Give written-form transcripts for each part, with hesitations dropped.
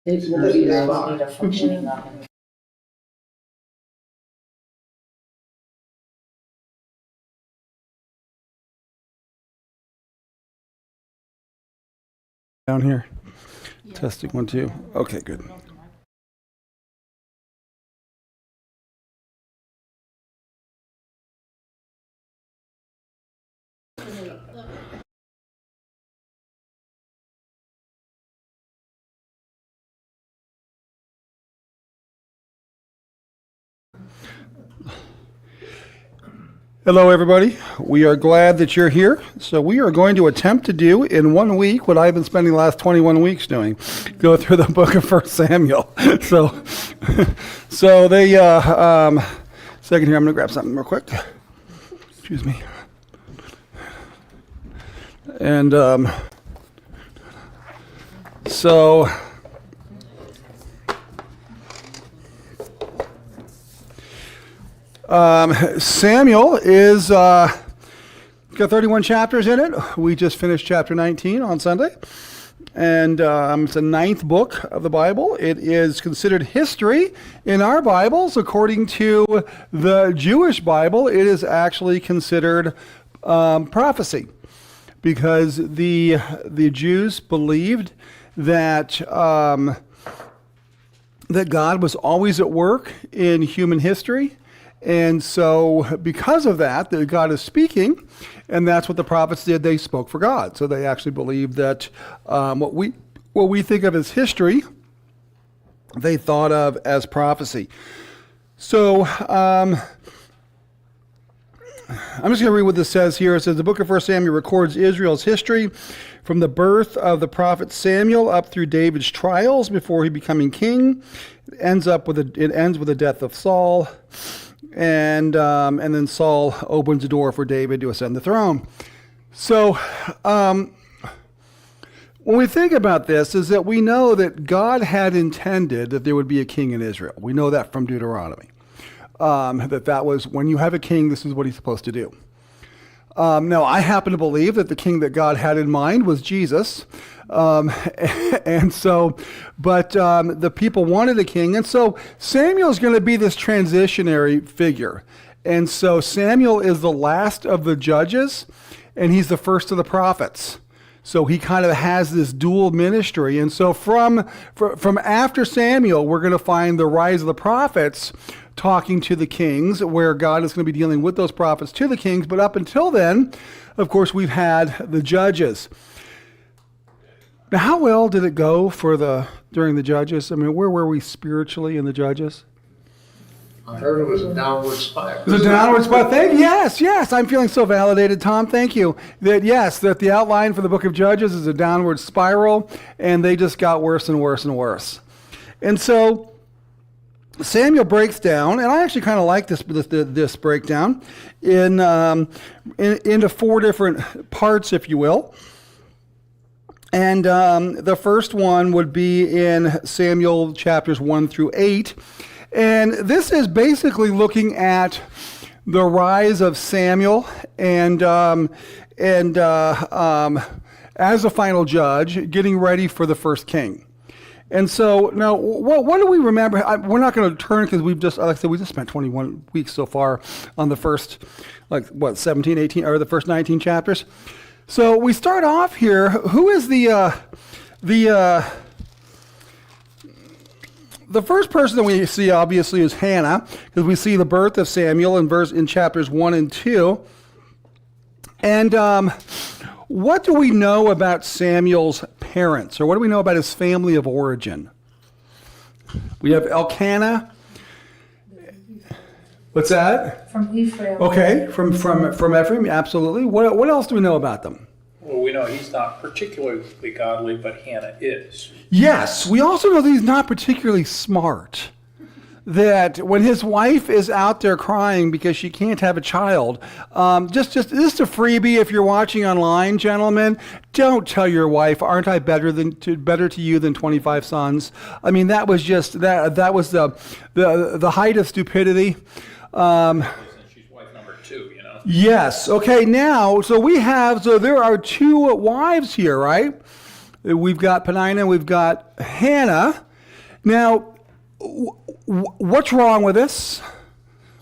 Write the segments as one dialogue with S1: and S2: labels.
S1: It will be a spot.
S2: Need a functioning oven.
S3: Down here. Testing 1, 2. Okay, good. Hello, everybody. We are glad that you're here. So we are going to attempt to do in 1 week what I've been spending the last 21 weeks doing, go through the book of 1 Samuel. So they, second here, I'm going to grab something real quick. Excuse me. And so... Samuel is got 31 chapters in it. We just finished chapter 19 on Sunday. And it's the 9th book of the Bible. It is considered history in our Bibles. According to the Jewish Bible, it is actually considered prophecy. Because the Jews believed that that God was always at work in human history. And so because of that God is speaking, and that's what the prophets did. They spoke for God. So they actually believed that what we think of as history, they thought of as prophecy. So I'm just going to read what this says here. It says, the book of 1 Samuel records Israel's history from the birth of the prophet Samuel up through David's trials before he becoming king. It ends with the death of Saul. And then Saul opens the door for David to ascend the throne. So when we think about this, is that we know that God had intended that there would be a king in Israel. We know that from Deuteronomy. That was, when you have a king, this is what he's supposed to do. Now, I happen to believe that the king that God had in mind was Jesus. And so, but the people wanted a king. And so Samuel is going to be this transitionary figure. And so Samuel is the last of the judges, and he's the first of the prophets. So he kind of has this dual ministry. And so from after Samuel, we're going to find the rise of the prophets talking to the kings, where God is going to be dealing with those prophets to the kings. But up until then, of course, we've had the judges. Now, how well did it go during the judges? I mean, where were we spiritually in the judges?
S1: I heard it was a downward spiral.
S3: It was a downward spiral. Yes. I'm feeling so validated, Tom. Thank you. That the outline for the book of Judges is a downward spiral, and they just got worse and worse and worse. And so Samuel breaks down, and I actually kind of like this breakdown into 4 different parts, if you will. And the first one would be in Samuel chapters 1 through 8. And this is basically looking at the rise of Samuel and as a final judge, getting ready for the first king. And so now, what do we remember? We're not going to turn, because we just spent 21 weeks so far on the first, 17, 18, or the first 19 chapters. So we start off here. Who is the first person that we see, obviously, is Hannah, because we see the birth of Samuel in chapters 1 and 2. And what do we know about Samuel's parents, or what do we know about his family of origin? We have Elkanah. What's that?
S2: From Ephraim.
S3: Okay, from Ephraim, absolutely. What else do we know about them?
S4: Well, we know he's not particularly godly, but Hannah is.
S3: Yes, we also know that he's not particularly smart. That when his wife is out there crying because she can't have a child, just a freebie if you're watching online, gentlemen. Don't tell your wife, "Aren't I better to you than 25 sons?" I mean, that was just that was the height of stupidity.
S4: She's wife number 2, you know.
S3: Yes. Okay. Now, so there are 2 wives here, right? We've got Peninnah, we've got Hannah. Now, what's wrong with this?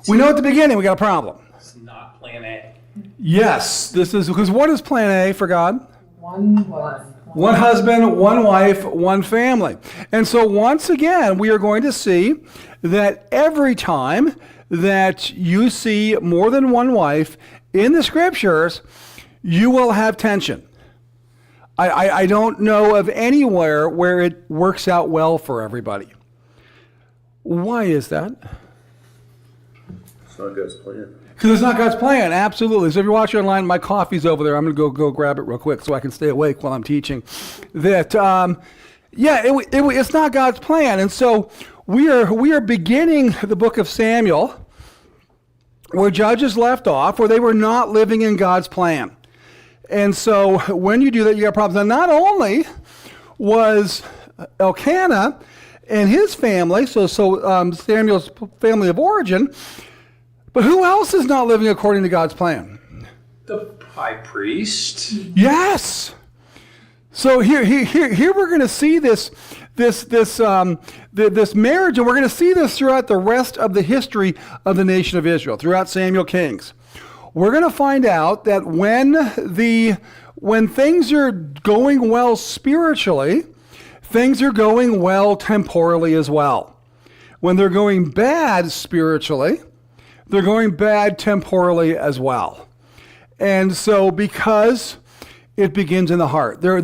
S3: We know at the beginning we got a problem.
S4: It's not plan A.
S3: Yes, this is because what is plan A for God?
S2: One
S3: husband, one wife, one family. And so once again, we are going to see that every time that you see more than one wife in the scriptures, you will have tension. I don't know of anywhere where it works out well for everybody. Why is that?
S5: It's not God's plan.
S3: Because it's not God's plan, absolutely. So if you're watching online, my coffee's over there. I'm going to go grab it real quick so I can stay awake while I'm teaching. That, it's not God's plan. And so we are beginning the book of Samuel where Judges left off, where they were not living in God's plan. And so when you do that, you got problems. Now, not only was Elkanah and his family, so Samuel's family of origin, but who else is not living according to God's plan?
S4: The high priest.
S3: Yes. So here we're going to see this marriage, and we're going to see this throughout the rest of the history of the nation of Israel, throughout Samuel Kings. We're going to find out that when things are going well spiritually, things are going well temporally as well. When they're going bad spiritually, they're going bad temporally as well. And so because it begins in the heart. So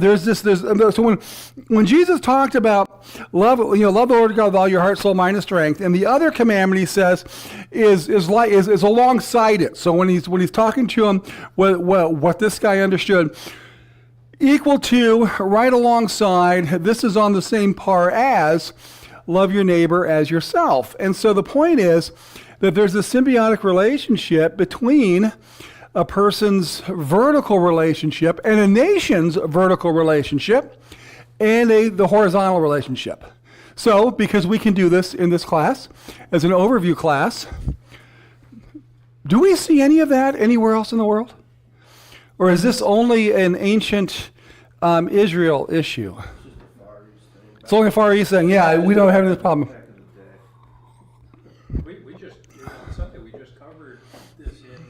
S3: when Jesus talked about love the Lord God with all your heart, soul, mind, and strength, and the other commandment he says is alongside it. So when he's talking to him, what this guy understood, equal to, right alongside, this is on the same par as love your neighbor as yourself. And so the point is that there's a symbiotic relationship between a person's vertical relationship and a nation's vertical relationship and the horizontal relationship. So, because we can do this in this class, as an overview class, do we see any of that anywhere else in the world? Or is this only an ancient Israel issue? It's only a Far East thing. Yeah, we don't have this problem.
S4: On Sunday, we just covered this in...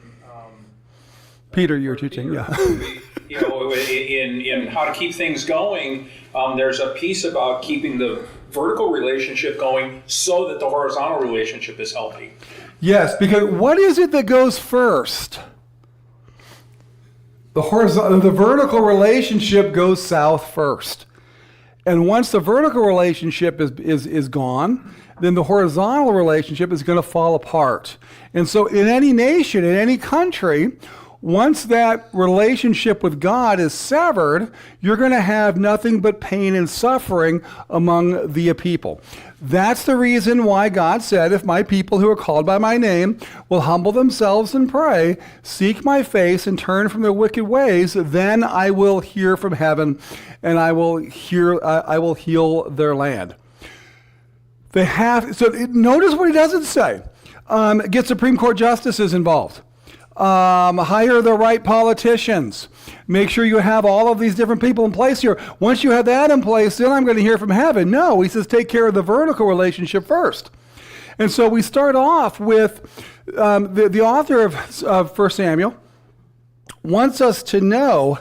S3: Peter, you're teaching, yeah.
S4: In how to keep things going, there's a piece about keeping the vertical relationship going so that the horizontal relationship is healthy.
S3: Yes, because what is it that goes first? The vertical relationship goes south first. And once the vertical relationship is gone, then the horizontal relationship is going to fall apart. And so in any nation, in any country, once that relationship with God is severed, you're going to have nothing but pain and suffering among the people. That's the reason why God said, if my people who are called by my name will humble themselves and pray, seek my face and turn from their wicked ways, then I will hear from heaven and I will heal their land. Notice what he doesn't say. Get Supreme Court justices involved. Hire the right politicians. Make sure you have all of these different people in place here. Once you have that in place, then I'm going to hear from heaven. No, he says take care of the vertical relationship first. And so we start off with the author of 1 Samuel wants us to know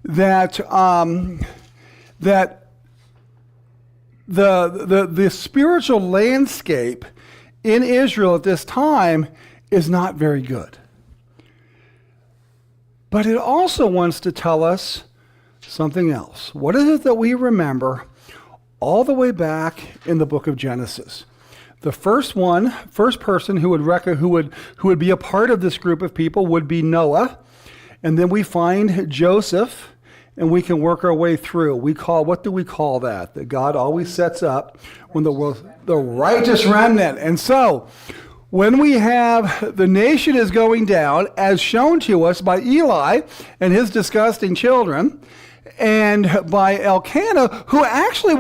S3: that that the spiritual landscape in Israel at this time is not very good. But it also wants to tell us something else. What is it that we remember all the way back in the book of Genesis? The first person who would be a part of this group of people would be Noah. And then we find Joseph, and we can work our way through. What do we call that? That God always sets up when the righteous remnant. And so, when we have the nation is going down, as shown to us by Eli and his disgusting children, and by Elkanah, who actually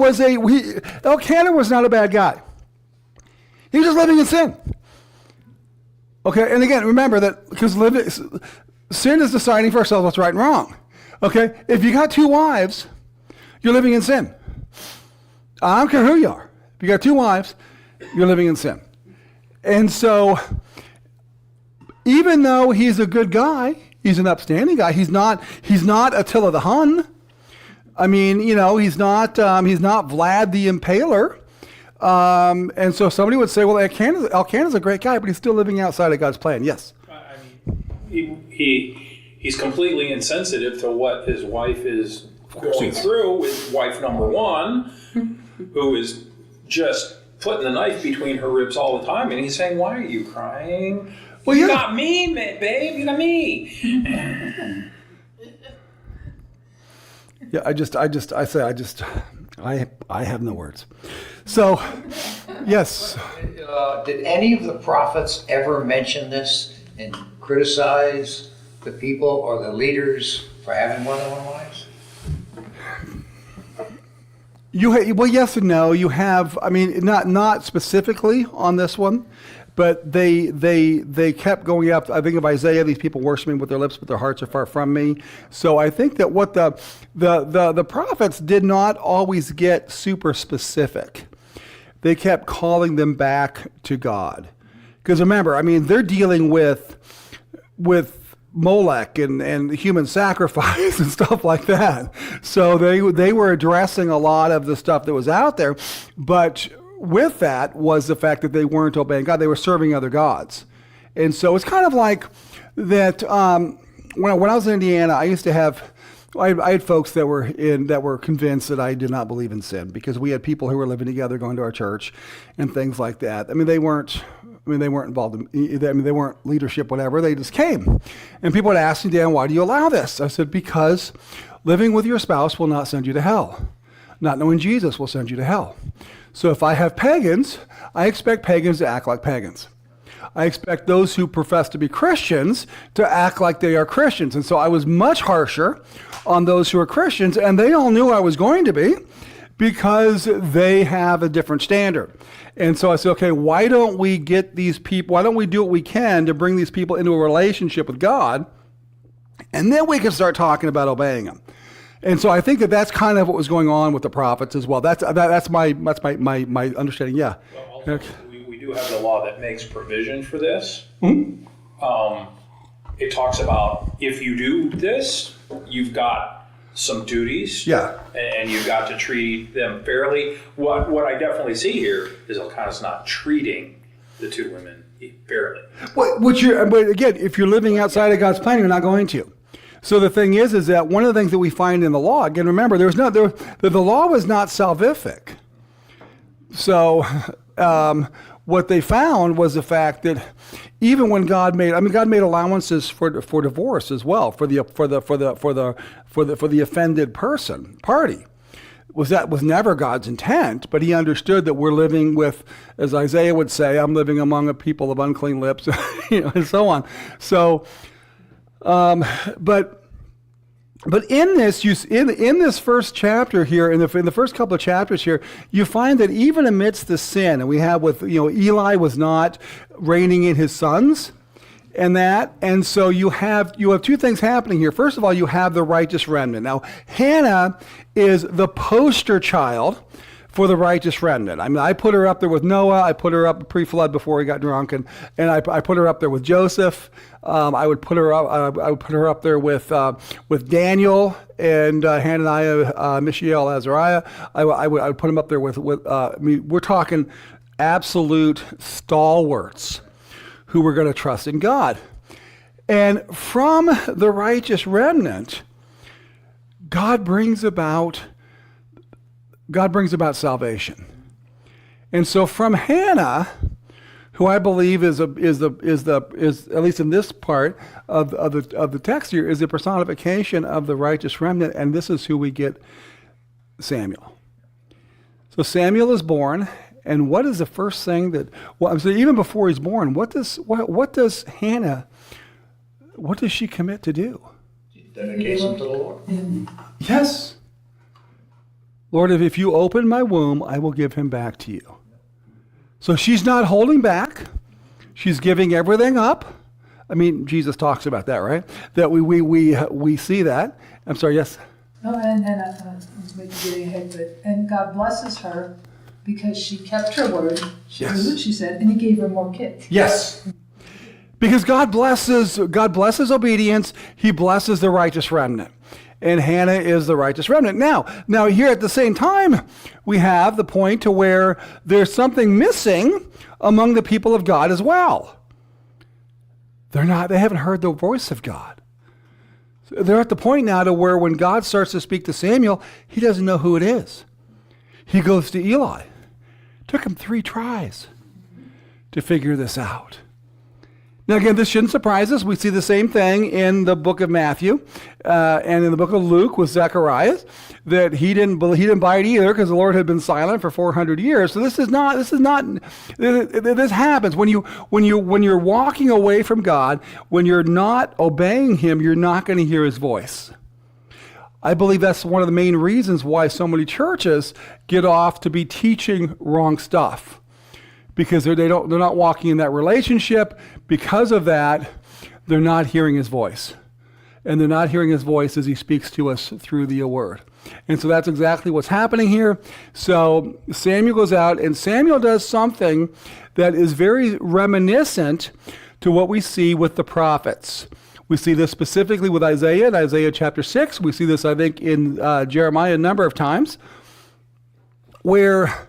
S3: Elkanah was not a bad guy. He was just living in sin. Okay, and again, remember that because sin is deciding for ourselves what's right and wrong. Okay, if you got two wives, you're living in sin. I don't care who you are. you got 2 wives, you're living in sin. And so, even though he's a good guy, he's an upstanding guy. He's not Attila the Hun. I mean, he's not Vlad the Impaler. And so somebody would say, well, Elkanah's a great guy, but he's still living outside of God's plan. Yes.
S4: I mean, he's completely insensitive to what his wife is going through with wife number 1, who is just putting the knife between her ribs all the time, and he's saying, "Why are you crying?
S3: Well,
S4: you
S3: yeah.
S4: got me, babe. You got me."
S3: Yeah, I have no words. So, yes.
S1: Did any of the prophets ever mention this and criticize the people or the leaders for having more than one wives?
S3: Well, yes and no. You have, I mean, not specifically on this one, but they kept going up. I think of Isaiah, these people worship me with their lips, but their hearts are far from me. So I think that what the prophets did not always get super specific. They kept calling them back to God. Because remember, I mean, they're dealing with Molech and human sacrifice and stuff like that. So they were addressing a lot of the stuff that was out there, but with that was the fact that they weren't obeying God. They were serving other gods. And so it's kind of like that when I was in Indiana, I used to have I had folks that were convinced that I did not believe in sin, because we had people who were living together, going to our church and things like that. I mean, they weren't involved in, they weren't leadership, whatever. They just came. And people would ask me, Dan, why do you allow this? I said, because living with your spouse will not send you to hell. Not knowing Jesus will send you to hell. So if I have pagans, I expect pagans to act like pagans. I expect those who profess to be Christians to act like they are Christians. And so I was much harsher on those who are Christians, and they all knew I was going to be, because they have a different standard. And so I said, okay, why don't we do what we can to bring these people into a relationship with God, and then we can start talking about obeying Him. And so I think that that's kind of what was going on with the prophets as well. That's my understanding. Yeah.
S4: Well, also, we do have the law that makes provision for this.
S3: Mm-hmm.
S4: It talks about, if you do this, you've got some duties.
S3: Yeah.
S4: And you've got to treat them fairly. What I definitely see here is Elkanah's not treating the 2 women fairly.
S3: But again, if you're living outside of God's plan, you're not going to. So the thing is that one of the things that we find in the law, again, remember, the law was not salvific. So what they found was the fact that even when God made allowances for divorce as well, for the offended party. That was never God's intent, but He understood that we're living with, as Isaiah would say, I'm living among a people of unclean lips, and so on. So, but in this, in this first chapter here, in the first couple of chapters here, you find that even amidst the sin, and we have with Eli was not reigning in his sons, and so you have 2 things happening here. First of all, you have the righteous remnant. Now, Hannah is the poster child for the righteous remnant. I mean, I put her up there with Noah. I put her up pre-flood before he got drunk, and I put her up there with Joseph. I would put her up there with Daniel and Hananiah, Mishael, Azariah. I would put him up there with we're talking absolute stalwarts who were going to trust in God. And from the righteous remnant, God brings about salvation. And so from Hannah, who I believe is at least in this part of the text here, is the personification of the righteous remnant, and this is who we get Samuel. So Samuel is born, and what is the first thing that? Well, so even before he's born, what does Hannah? What does she commit to do?
S1: Dedicates him to the Lord.
S3: Yes. Lord, if you open my womb, I will give him back to you. So she's not holding back. She's giving everything up. I mean, Jesus talks about that, right? That we see that. I'm sorry, yes?
S2: No, and maybe getting ahead, and God blesses her Because she kept her word. She
S3: Yes.
S2: did what she said, and he gave her more kids.
S3: Yes. Because God blesses obedience. He blesses the righteous remnant. And Hannah is the righteous remnant. Now here at the same time, we have the point to where there's something missing among the people of God as well. They haven't heard the voice of God. They're at the point now to where when God starts to speak to Samuel, he doesn't know who it is. He goes to Eli. Took him 3 tries to figure this out. Now again, this shouldn't surprise us. We see the same thing in the book of Matthew and in the book of Luke with Zechariah, that he didn't buy it either because the Lord had been silent for 400 years. So this happens when you're walking away from God, when you're not obeying him, you're not going to hear his voice. I believe that's one of the main reasons why so many churches get off to be teaching wrong stuff. Because they're not walking in that relationship. Because of that, they're not hearing his voice. And they're not hearing his voice as he speaks to us through the word. And so that's exactly what's happening here. So Samuel goes out, and Samuel does something that is very reminiscent to what we see with the prophets. We see this specifically with Isaiah in Isaiah chapter 6. We see this, I think, in Jeremiah a number of times, where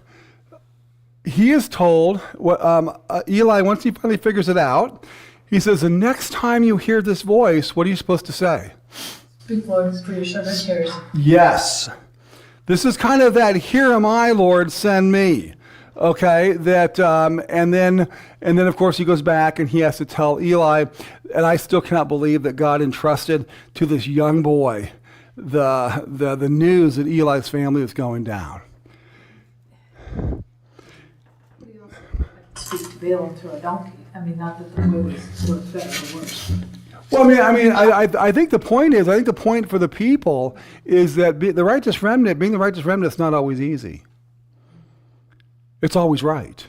S3: he is told, Eli, once he finally figures it out, he says, the next time you hear this voice, what are you supposed to say?
S2: Speak, Lord, for your servant hears.
S3: Yes. This is kind of that, here am I, Lord, send me. Okay, that, and then of course he goes back and he has to tell Eli, and I still cannot believe that God entrusted to this young boy the news that Eli's family is going down.
S2: Speak to Balaam through a donkey. I mean, not that the boy was better or worse.
S3: Well, I think the point for the people is that being the righteous remnant is not always easy. It's always right.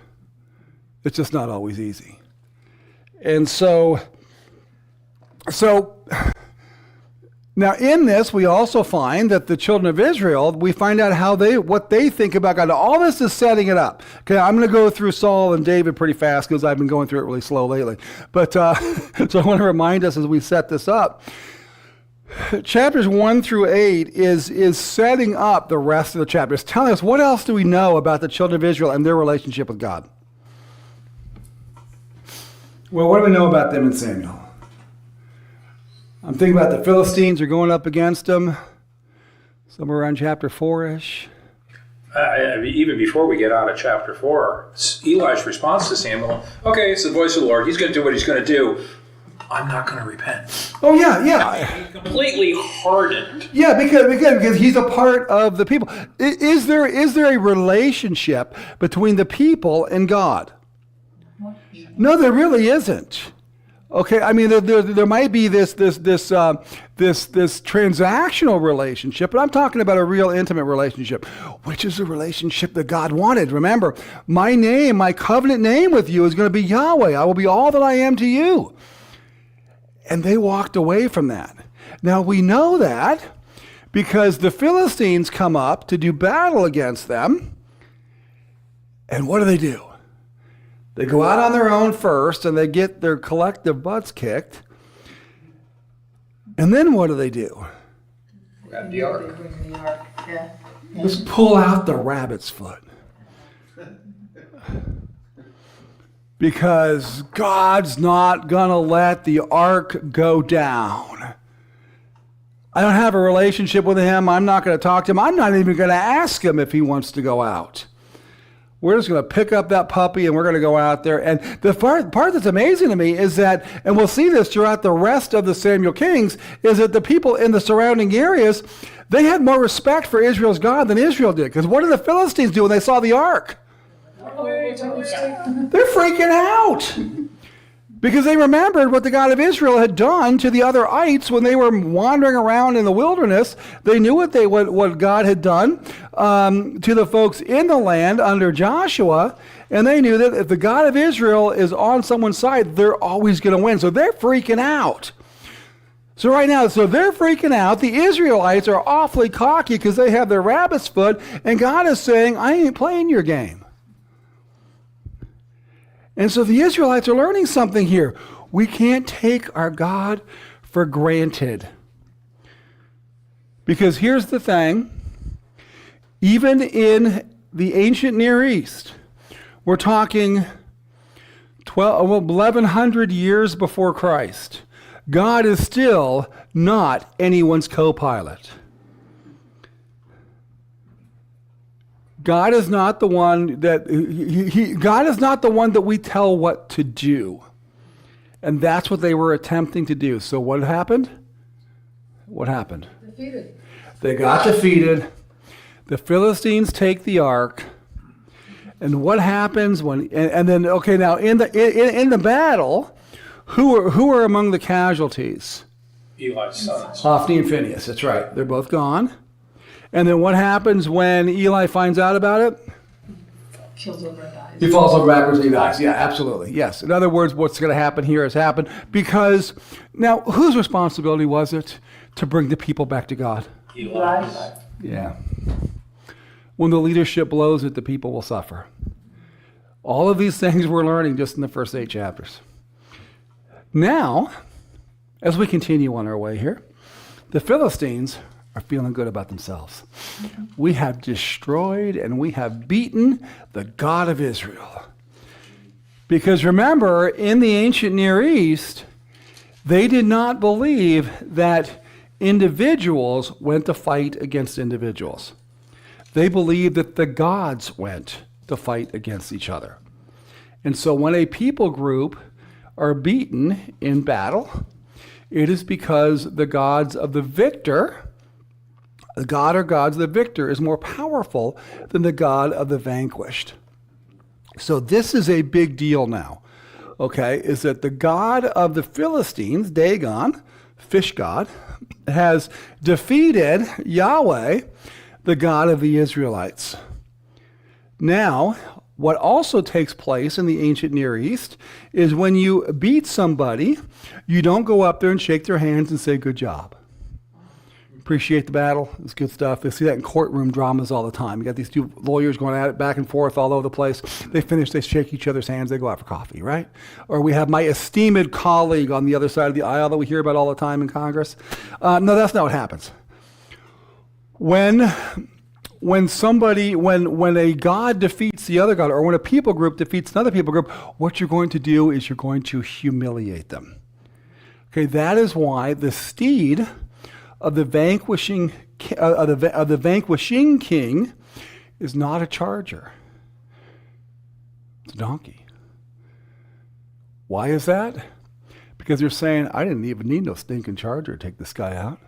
S3: It's just not always easy. And so now in this, we also find that the children of Israel, we find out what they think about God. All this is setting it up. Okay, I'm going to go through Saul and David pretty fast because I've been going through it really slow lately. But so I want to remind us as we set this up. Chapters 1 through 8 is setting up the rest of the chapters, telling us what else do we know about the children of Israel and their relationship with God. Well, what do we know about them in Samuel? I'm thinking about the Philistines are going up against them, somewhere around chapter 4-ish.
S4: Even before we get out of chapter 4, Eli's response to Samuel, okay, it's the voice of the Lord. He's going to do what he's going to do. I'm not going to repent.
S3: Oh, yeah.
S4: He's completely hardened.
S3: Yeah, because he's a part of the people. Is there a relationship between the people and God? No, there really isn't. Okay, I mean there might be this transactional relationship, but I'm talking about a real intimate relationship, which is a relationship that God wanted. Remember, my covenant name with you is going to be Yahweh. I will be all that I am to you. And they walked away from that. Now we know that because the Philistines come up to do battle against them, and what do? They go out on their own first, and they get their collective butts kicked. And then what do?
S1: Grab the ark.
S2: They bring the ark. Yeah.
S3: Just pull out the rabbit's foot. Because God's not going to let the ark go down. I don't have a relationship with him. I'm not going to talk to him. I'm not even going to ask him if he wants to go out. We're just going to pick up that puppy and we're going to go out there. And the part that's amazing to me is that, and we'll see this throughout the rest of the Samuel Kings, is that the people in the surrounding areas, they had more respect for Israel's God than Israel did. Because what did the Philistines do when they saw the ark? They're freaking out. Because they remembered what the God of Israel had done to the other ites when they were wandering around in the wilderness. They knew what God had done to the folks in the land under Joshua, and they knew that if the God of Israel is on someone's side, they're always going to win. So they're freaking out. So right now, so they're freaking out. The Israelites are awfully cocky because they have their rabbit's foot, and God is saying, I ain't playing your game. And so the Israelites are learning something here. We can't take our God for granted. Because here's the thing, even in the ancient Near East, we're talking 1,100 years before Christ, God is still not anyone's co-pilot. God is not the one that God is not the one that we tell what to do. And that's what they were attempting to do. So what happened? What happened?
S2: Defeated.
S3: They got defeated. The Philistines take the ark. And what happens when and then okay, now in the battle, who are among the casualties?
S4: Eli's sons.
S3: Hophni and Phinehas. That's right. They're both gone. And then what happens when Eli finds out about it?
S2: Kills over and dies.
S3: He falls over backwards and he dies. Yeah, absolutely. Yes. In other words, what's going to happen here has happened because now whose responsibility was it to bring the people back to God?
S4: Eli.
S3: Yeah. When the leadership blows it, the people will suffer. All of these things we're learning just in the first 8 chapters. Now, as we continue on our way here, the Philistines are feeling good about themselves. We have destroyed and we have beaten the God of Israel. Because remember, in the ancient Near East, they did not believe that individuals went to fight against individuals. They believed that the gods went to fight against each other. And so when a people group are beaten in battle, it is because the gods of the victor, the god or gods of the victor is more powerful than the god of the vanquished. So this is a big deal now, okay, is that the god of the Philistines, Dagon, fish god, has defeated Yahweh, the God of the Israelites. Now, what also takes place in the ancient Near East is when you beat somebody, you don't go up there and shake their hands and say, good job. Appreciate the battle. It's good stuff. They see that in courtroom dramas all the time. You got these two lawyers going at it back and forth all over the place. They finish, they shake each other's hands, they go out for coffee, right? Or we have my esteemed colleague on the other side of the aisle that we hear about all the time in Congress. No, that's not what happens. When a God defeats the other God, or when a people group defeats another people group, what you're going to do is you're going to humiliate them. Okay, that is why the steed of the vanquishing king is not a charger. It's a donkey. Why is that? Because they're saying, I didn't even need no stinking charger to take this guy out.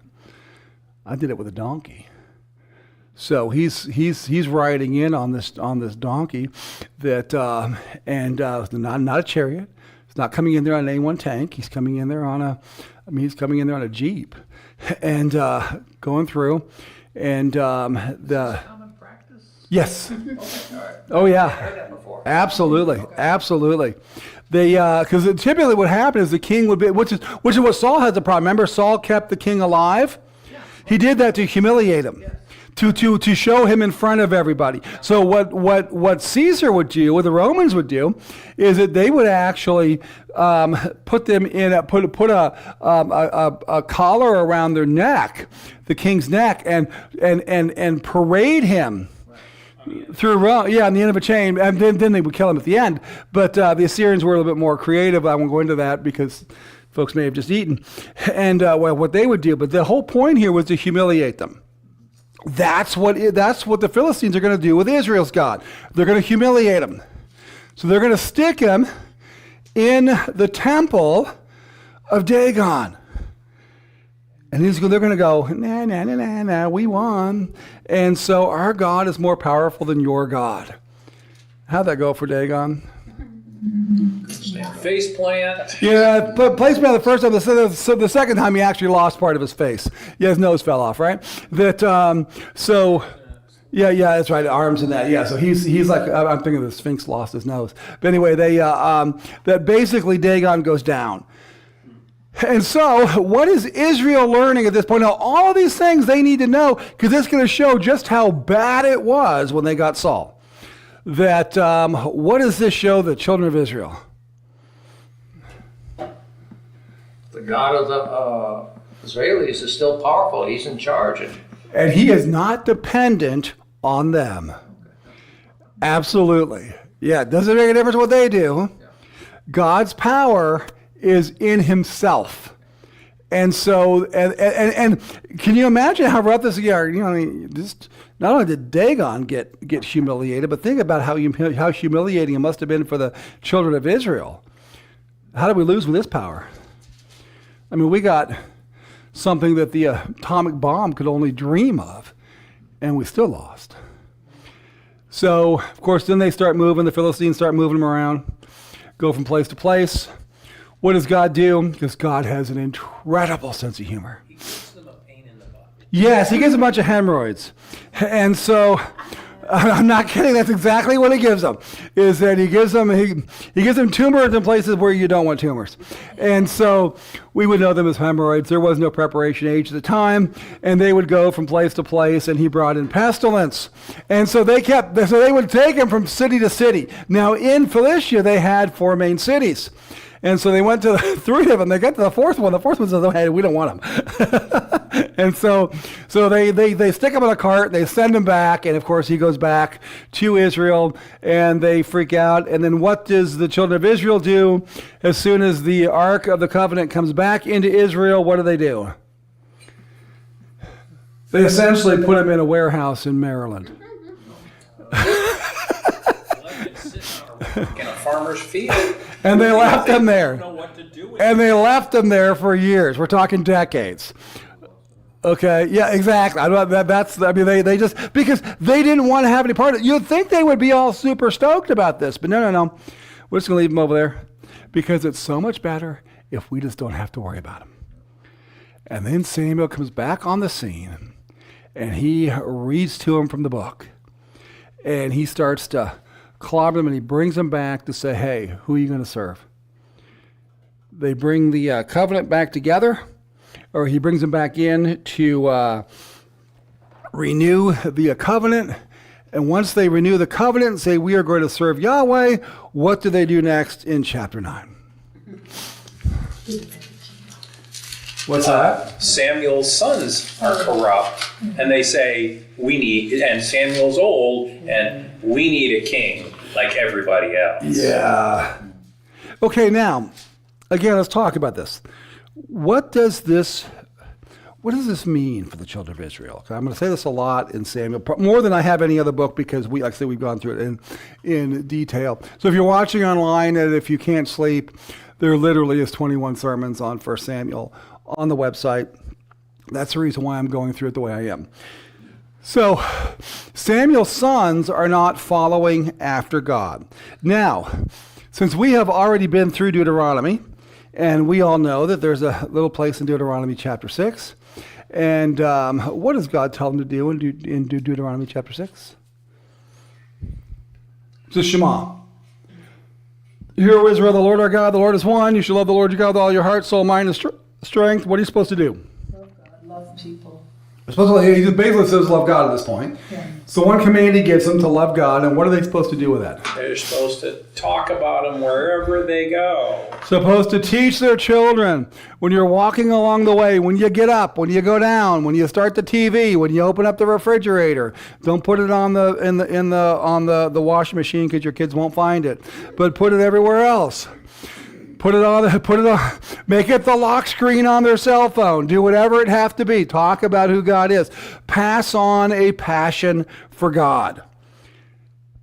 S3: I did it with a donkey. So he's riding in on this donkey that not a chariot. It's not coming in there on an A1 tank. He's coming in there on a Jeep, and going through, and
S1: Common practice?
S3: yes,
S1: Okay, all right.
S3: oh yeah.
S1: I heard that before.
S3: Absolutely, absolutely. They because typically what happened is the king would be, which is what Saul has a problem. Remember, Saul kept the king alive. He did that to humiliate him, to show him in front of everybody. So what Caesar would do, what the Romans would do, is that they would actually put them in put a collar around their neck, the king's neck, and parade him through Rome, on the end of a chain, and then they would kill him at the end. But the Assyrians were a little bit more creative. I won't go into that because folks may have just eaten. And what they would do, but the whole point here was to humiliate them. That's what the Philistines are going to do with Israel's God. They're going to humiliate him. So they're going to stick him in the temple of Dagon. And they're going to go, nah, we won. And so our God is more powerful than your God. How'd that go for Dagon?
S4: Face plant.
S3: Yeah, but placed me on the first time. The second time he actually lost part of his face. Yeah, his nose fell off, right? Yeah, that's right. Arms and that. Yeah, so he's like, I'm thinking the Sphinx lost his nose. But anyway, that basically Dagon goes down. And so, what is Israel learning at this point? Now, all of these things they need to know because it's going to show just how bad it was when they got Saul. That, what does this show the children of Israel?
S1: The God of the Israelis is still powerful. He's in charge.
S3: And he is not dependent on them. Absolutely. Yeah, it doesn't make a difference what they do. God's power is in himself. And so, and can you imagine how rough this is? Just not only did Dagon get humiliated, but think about how humiliating it must have been for the children of Israel. How did we lose with this power? I mean, we got something that the atomic bomb could only dream of, and we still lost. So, of course, then they start moving. The Philistines start moving them around, go from place to place. What does God do? Because God has an incredible sense of humor.
S4: He gives them a pain in the butt.
S3: Yes, he gives a bunch of hemorrhoids. And so, I'm not kidding, that's exactly what he gives them, is that he gives them tumors in places where you don't want tumors. And so, we would know them as hemorrhoids. There was no preparation age at the time, and they would go from place to place, and he brought in pestilence. And so they would take him from city to city. Now, in Philistia, they had 4 main cities. And so they went to 3 of them. They got to the 4th one. The 4th one says, "Oh, hey, we don't want him." And so they stick him in a cart. They send him back. And, of course, he goes back to Israel. And they freak out. And then what does the children of Israel do? As soon as the Ark of the Covenant comes back into Israel, what do? They essentially put him in a warehouse in Maryland.
S4: In a farmer's field.
S3: And they left him there.
S4: Don't know what to do with
S3: And they left him there for years. We're talking decades. Okay, yeah, exactly. They just, because they didn't want to have any part of it. You'd think they would be all super stoked about this, but no. We're just going to leave him over there because it's so much better if we just don't have to worry about him. And then Samuel comes back on the scene and he reads to him from the book. And he starts to clobber them, and he brings them back to say, hey, who are you going to serve? They bring the covenant back together, or he brings them back in to renew the covenant. And once they renew the covenant and say, we are going to serve Yahweh, what do they do next in chapter 9? What's that?
S4: Samuel's sons are corrupt, and they say, and Samuel's old, and we need a king like everybody else.
S3: Yeah. Okay, now, again, let's talk about this. What does this mean for the children of Israel? I'm going to say this a lot in Samuel, more than I have any other book, because like I said, we've gone through it in detail. So if you're watching online and if you can't sleep, there literally is 21 sermons on 1 Samuel on the website. That's the reason why I'm going through it the way I am. So, Samuel's sons are not following after God. Now, since we have already been through Deuteronomy, and we all know that there's a little place in Deuteronomy chapter 6, and what does God tell them to do in Deuteronomy chapter 6? It's a Shema. Hear, O Israel, the Lord our God, the Lord is one. You shall love the Lord your God with all your heart, soul, mind, and strength. What are you supposed to do?
S2: Love God, love people.
S3: He basically says love God at this point.
S2: Yeah.
S3: So one command he gives them to love God, and what are they supposed to do with that?
S4: They're supposed to talk about him wherever they go.
S3: Supposed to teach their children when you're walking along the way, when you get up, when you go down, when you start the TV, when you open up the refrigerator. Don't put it on the washing machine because your kids won't find it, but put it everywhere else. Put it on, make it the lock screen on their cell phone. Do whatever it have to be. Talk about who God is. Pass on a passion for God.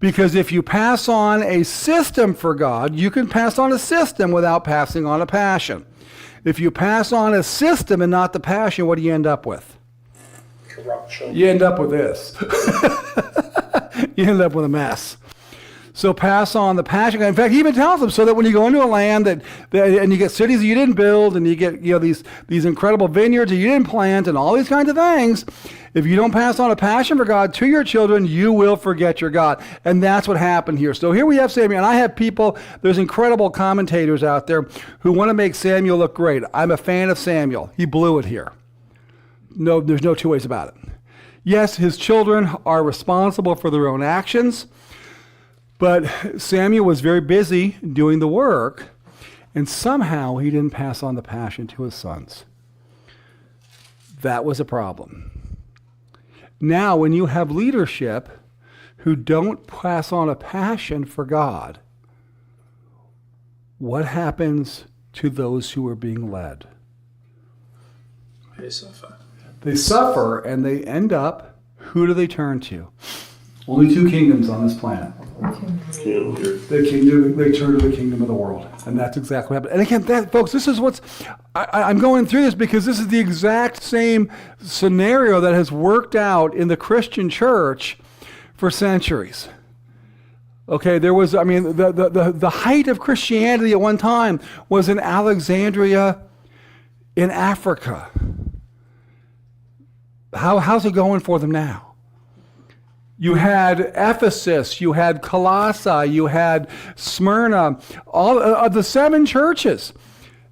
S3: Because if you pass on a system for God, you can pass on a system without passing on a passion. If you pass on a system and not the passion, what do you end up with?
S4: Corruption.
S3: You end up with this. You end up with a mess. So pass on the passion. In fact, he even tells them so that when you go into a land and you get cities that you didn't build, and you get these incredible vineyards that you didn't plant, and all these kinds of things, if you don't pass on a passion for God to your children, you will forget your God. And that's what happened here. So here we have Samuel, and I have people, there's incredible commentators out there who want to make Samuel look great. I'm a fan of Samuel. He blew it here. No, there's no two ways about it. Yes, his children are responsible for their own actions, but Samuel was very busy doing the work, and somehow he didn't pass on the passion to his sons. That was a problem. Now, when you have leadership who don't pass on a passion for God, what happens to those who are being led?
S4: They suffer.
S3: They suffer, and they end up, who do they turn to? Only two kingdoms on this planet. They turn to the kingdom of the world. And that's exactly what happened. And again, folks, this is what's, I'm going through this because this is the exact same scenario that has worked out in the Christian church for centuries. Okay, there was, the height of Christianity at one time was in Alexandria in Africa. How's it going for them now? You had Ephesus, you had Colossae, you had Smyrna, all of the 7 churches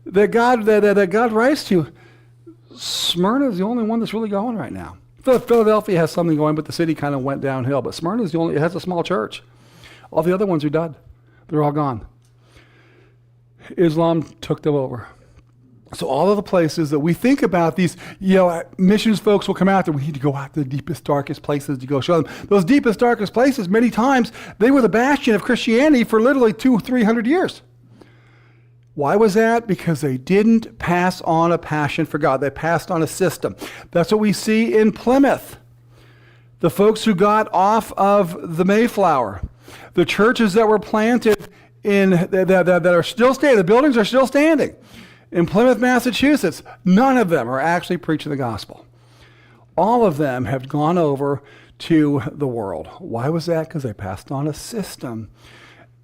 S3: that God writes to. Smyrna is the only one that's really going right now. Philadelphia has something going, but the city kind of went downhill. But Smyrna is the only, it has a small church. All the other ones are dead. They're all gone. Islam took them over. So all of the places that we think about, these, missions folks will come out there. We need to go out to the deepest, darkest places to go show them. Those deepest, darkest places, many times, they were the bastion of Christianity for literally 200-300 years. Why was that? Because they didn't pass on a passion for God. They passed on a system. That's what we see in Plymouth. The folks who got off of the Mayflower, the churches that were planted that are still standing, the buildings are still standing. In Plymouth, Massachusetts, none of them are actually preaching the gospel. All of them have gone over to the world. Why was that? Because they passed on a system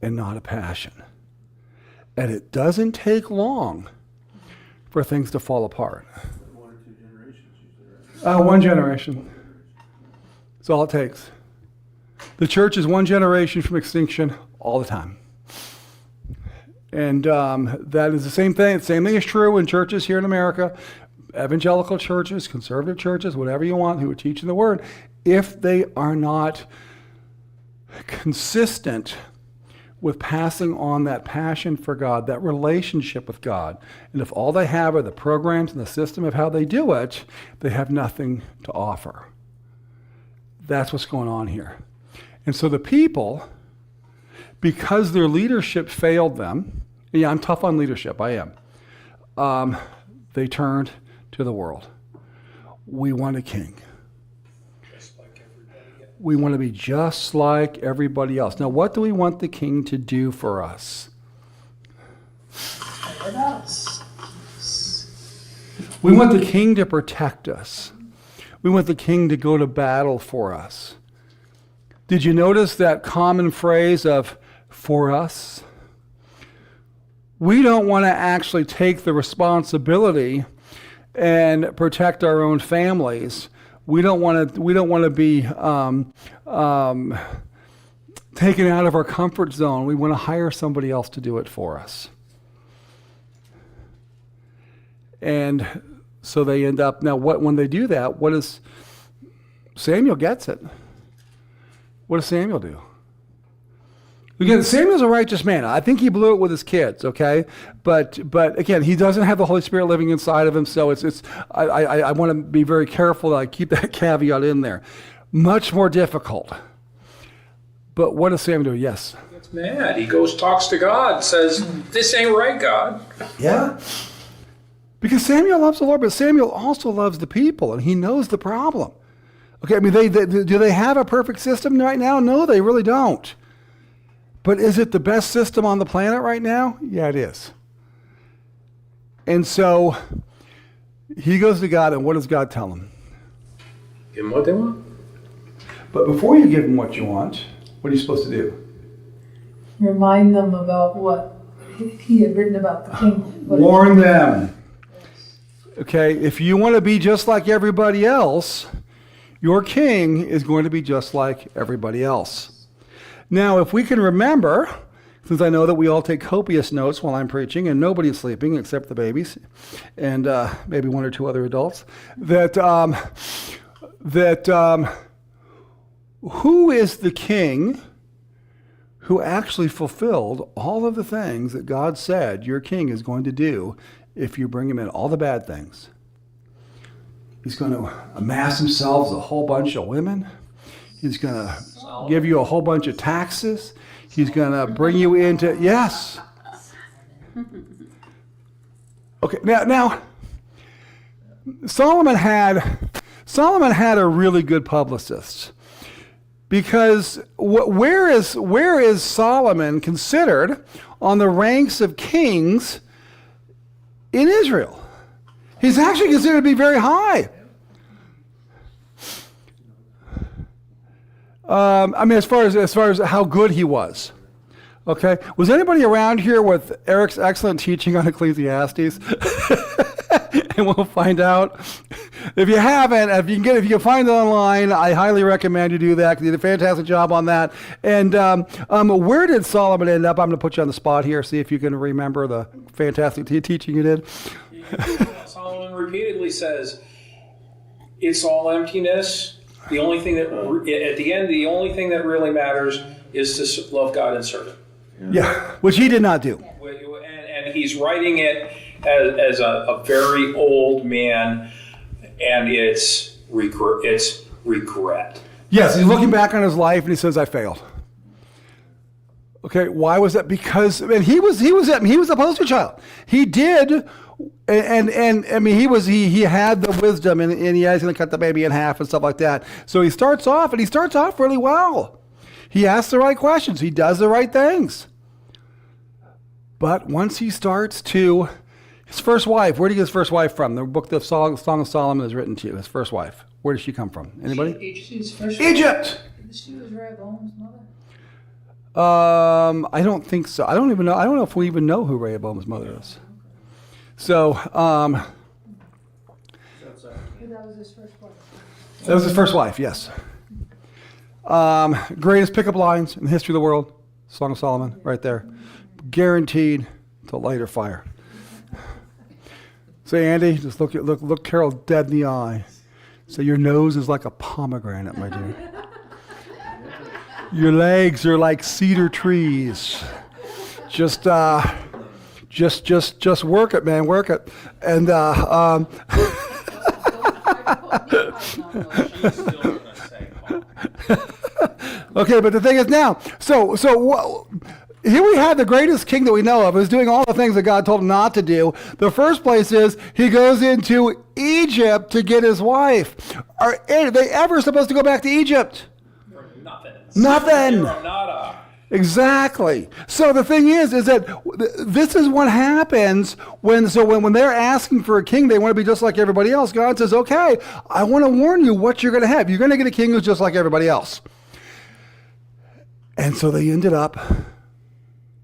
S3: and not a passion. And it doesn't take long for things to fall apart.
S5: 1 or 2 generations usually, right?
S3: One generation. That's all it takes. The church is one generation from extinction all the time. And that is the same thing. The same thing is true in churches here in America, evangelical churches, conservative churches, whatever you want, who are teaching the word. If they are not consistent with passing on that passion for God, that relationship with God, and if all they have are the programs and the system of how they do it, they have nothing to offer. That's what's going on here. And so the people, because their leadership failed them, I'm tough on leadership, I am. They turned to the world. We want a king.
S4: Just like everybody else.
S3: We want to be just like everybody else. Now, what do we want the king to do for us?
S2: What else?
S3: We want the king to protect us. We want the king to go to battle for us. Did you notice that common phrase of, for us? We don't want to actually take the responsibility and protect our own families. We don't want to be taken out of our comfort zone. We want to hire somebody else to do it for us. And so they end up, now when they do that, Samuel gets it. What does Samuel do? Again, Samuel's a righteous man. I think he blew it with his kids, okay? But again, he doesn't have the Holy Spirit living inside of him, so I want to be very careful that I keep that caveat in there. Much more difficult. But what does Samuel do? Yes.
S4: He gets mad. He goes, talks to God, says, this ain't right, God.
S3: Yeah. Because Samuel loves the Lord, but Samuel also loves the people, and he knows the problem. Okay, I mean, do they have a perfect system right now? No, they really don't. But is it the best system on the planet right now? Yeah, it is. And so he goes to God, and what does God tell him?
S4: Give them what they want.
S3: But before you give them what you want, what are you supposed to do?
S2: remind them about what he had written about the king. what-
S3: Warn them. Okay, if you want to be just like everybody else, your king is going to be just like everybody else. Now, if we can remember, since I know that we all take copious notes while I'm preaching and nobody's sleeping except the babies and maybe one or two other adults, who is the king who actually fulfilled all of the things that God said your king is going to do if you bring him in, all the bad things? He's going to amass himself a whole bunch of women. He's going to give you a whole bunch of taxes. He's going to bring you into, yes. Okay, now Solomon had a really good publicist. Because where is Solomon considered on the ranks of kings in Israel? He's actually considered to be very high. I mean, as far as how good he was. Okay, was anybody around here with Eric's excellent teaching on Ecclesiastes? And we'll find out. If you haven't, if you can find it online, I highly recommend you do that because he did a fantastic job on that. And where did Solomon end up? I'm going to put you on the spot here, see if you can remember the fantastic teaching you did.
S4: Solomon repeatedly says, it's all emptiness. The only thing that, at the end, the only thing that really matters is to love God and serve Him.
S3: Yeah, which he did not do.
S4: And he's writing it as a very old man, and it's regret.
S3: Yes, he's looking back on his life and he says, I failed. Okay, why was that? Because he was a poster child. He did, and I mean he had the wisdom, and he's going to cut the baby in half and stuff like that. So he starts off really well. He asks the right questions. He does the right things. But once he starts to, his first wife, where did he get his first wife from? The book of Song of Solomon is written to you. His first wife. Where did she come from? Anybody? Egypt!
S2: She was Rehoboam's mother.
S3: I don't think so. I don't know if we even know who Rehoboam's mother is. So,
S2: That was his first wife.
S3: that was his first wife, yes. Greatest pickup lines in the history of the world. Song of Solomon, right there. Guaranteed to light her fire. Say, Andy, just look Carol dead in the eye. Say, your nose is like a pomegranate, my dear. Your legs are like cedar trees. Just work it, man, work it. And okay, but the thing is now, here we have the greatest king that we know of who's doing all the things that God told him not to do. The first place is he goes into Egypt to get his wife. Are they ever supposed to go back to Egypt? Nothing.
S4: Nada.
S3: Exactly. So the thing is that this is what happens when they're asking for a king, they want to be just like everybody else. God says, okay, I want to warn you what you're going to have. You're going to get a king who's just like everybody else. And so they ended up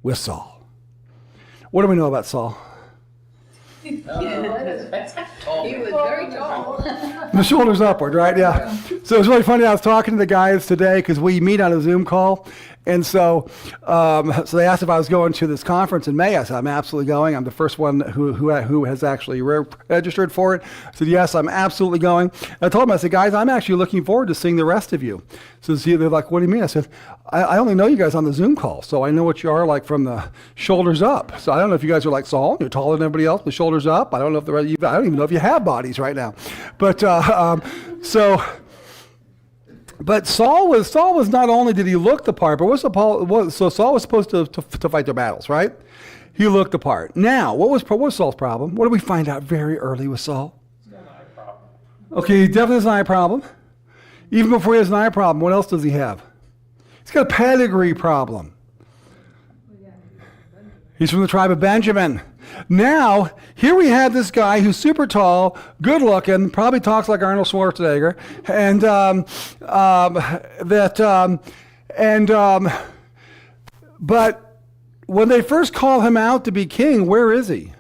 S3: with Saul. What do we know about Saul?
S6: He was very tall.
S3: The shoulders upward, right? Yeah. So it's really funny. I was talking to the guys today because we meet on a Zoom call. And so they asked if I was going to this conference in May. I said, I'm absolutely going. I'm the first one who has actually registered for it. I said, yes, I'm absolutely going. And I told them, I said, guys, I'm actually looking forward to seeing the rest of you. So they're like, what do you mean? I said, I only know you guys on the Zoom call, so I know what you are like from the shoulders up. So I don't know if you guys are like Saul, you're taller than everybody else, the shoulders up. I don't know if I don't even know if you have bodies right now. But But Saul was not only did he look the part, but so Saul was supposed to fight their battles, right? He looked the part. Now, what was Saul's problem? What did we find out very early with Saul?
S4: He's got an eye problem.
S3: Okay, he definitely has an eye problem. Even before he has an eye problem, what else does he have? He's got a pedigree problem. He's from the tribe of Benjamin. Now, here we have this guy who's super tall, good looking, probably talks like Arnold Schwarzenegger, but when they first call him out to be king, where is he?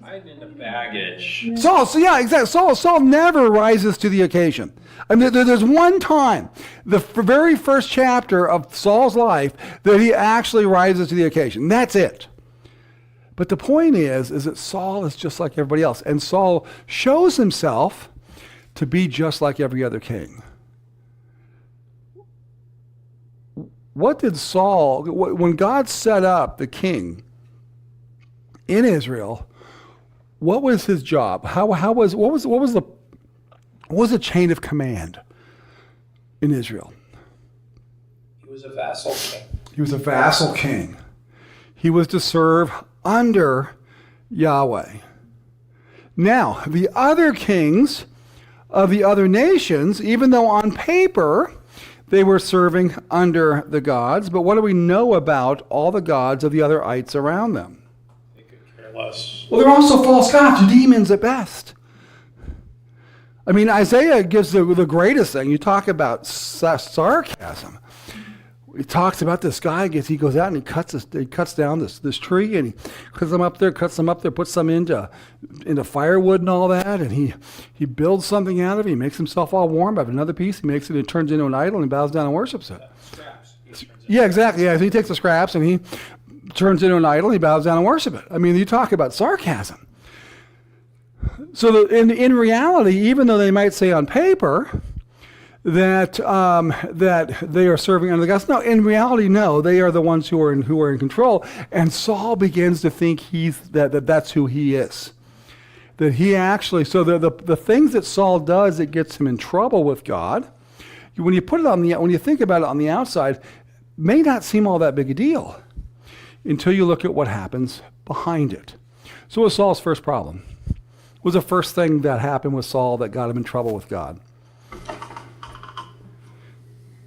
S4: Hiding in the baggage.
S3: Saul, so yeah, exactly. Saul never rises to the occasion. I mean, there's one time, the very first chapter of Saul's life, that he actually rises to the occasion. That's it. But the point is that Saul is just like everybody else. And Saul shows himself to be just like every other king. What did Saul, when God set up the king in Israel, what was his job? What was the chain of command in Israel?
S4: He was a vassal king.
S3: He was a vassal king. He was to serve under Yahweh. Now, the other kings of the other nations, even though on paper they were serving under the gods, but what do we know about all the gods of the other ites around them?
S4: They could care less.
S3: Well, they're also false gods, demons at best. I mean, Isaiah gives the greatest thing. You talk about sarcasm. He talks about this guy. He goes out and he cuts down this tree, and he cuts them up there, puts some into firewood and all that, and he builds something out of it. He makes himself all warm. But another piece, he makes it, and turns into an idol, and he bows down and worships it.
S4: Scraps.
S3: Yeah, exactly. Yeah, so he takes the scraps and he turns into an idol, and he bows down and worships it. I mean, you talk about sarcasm. So in reality, even though they might say on paper that they are serving under the gods, no, in reality, no, they are the ones who are in control. And Saul begins to think that's who he is. That he actually, so the things that Saul does that gets him in trouble with God, when you when you think about it on the outside, may not seem all that big a deal until you look at what happens behind it. So what was Saul's first problem? What was the first thing that happened with Saul that got him in trouble with God?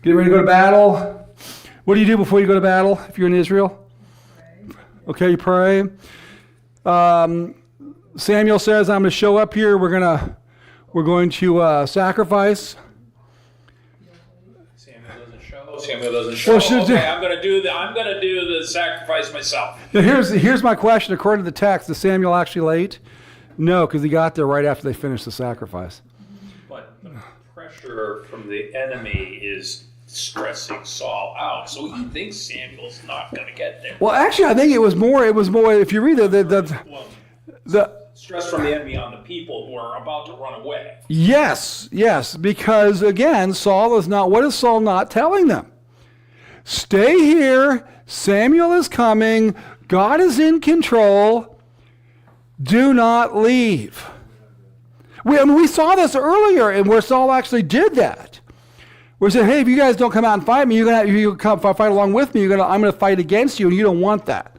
S3: Get ready to go to battle. What do you do before you go to battle if you're in Israel? Okay, you pray. Samuel says, "I'm going to show up here. We're going to sacrifice."
S4: Samuel doesn't show. Okay, I'm going to do the sacrifice myself.
S3: Now here's my question. According to the text, is Samuel actually late? No, because he got there right after they finished the sacrifice.
S4: But the pressure from the enemy is stressing Saul out, so he thinks Samuel's not going to get there.
S3: Well, actually, I think it was more. If you read the
S4: stress from the enemy on the people who are about to run away.
S3: Yes, because again, Saul is not. What is Saul not telling them? Stay here. Samuel is coming. God is in control. Do not leave. We saw this earlier, and where Saul actually did that. Where he said, "Hey, if you guys don't come out and fight me, you come fight along with me. I'm going to fight against you, and you don't want that."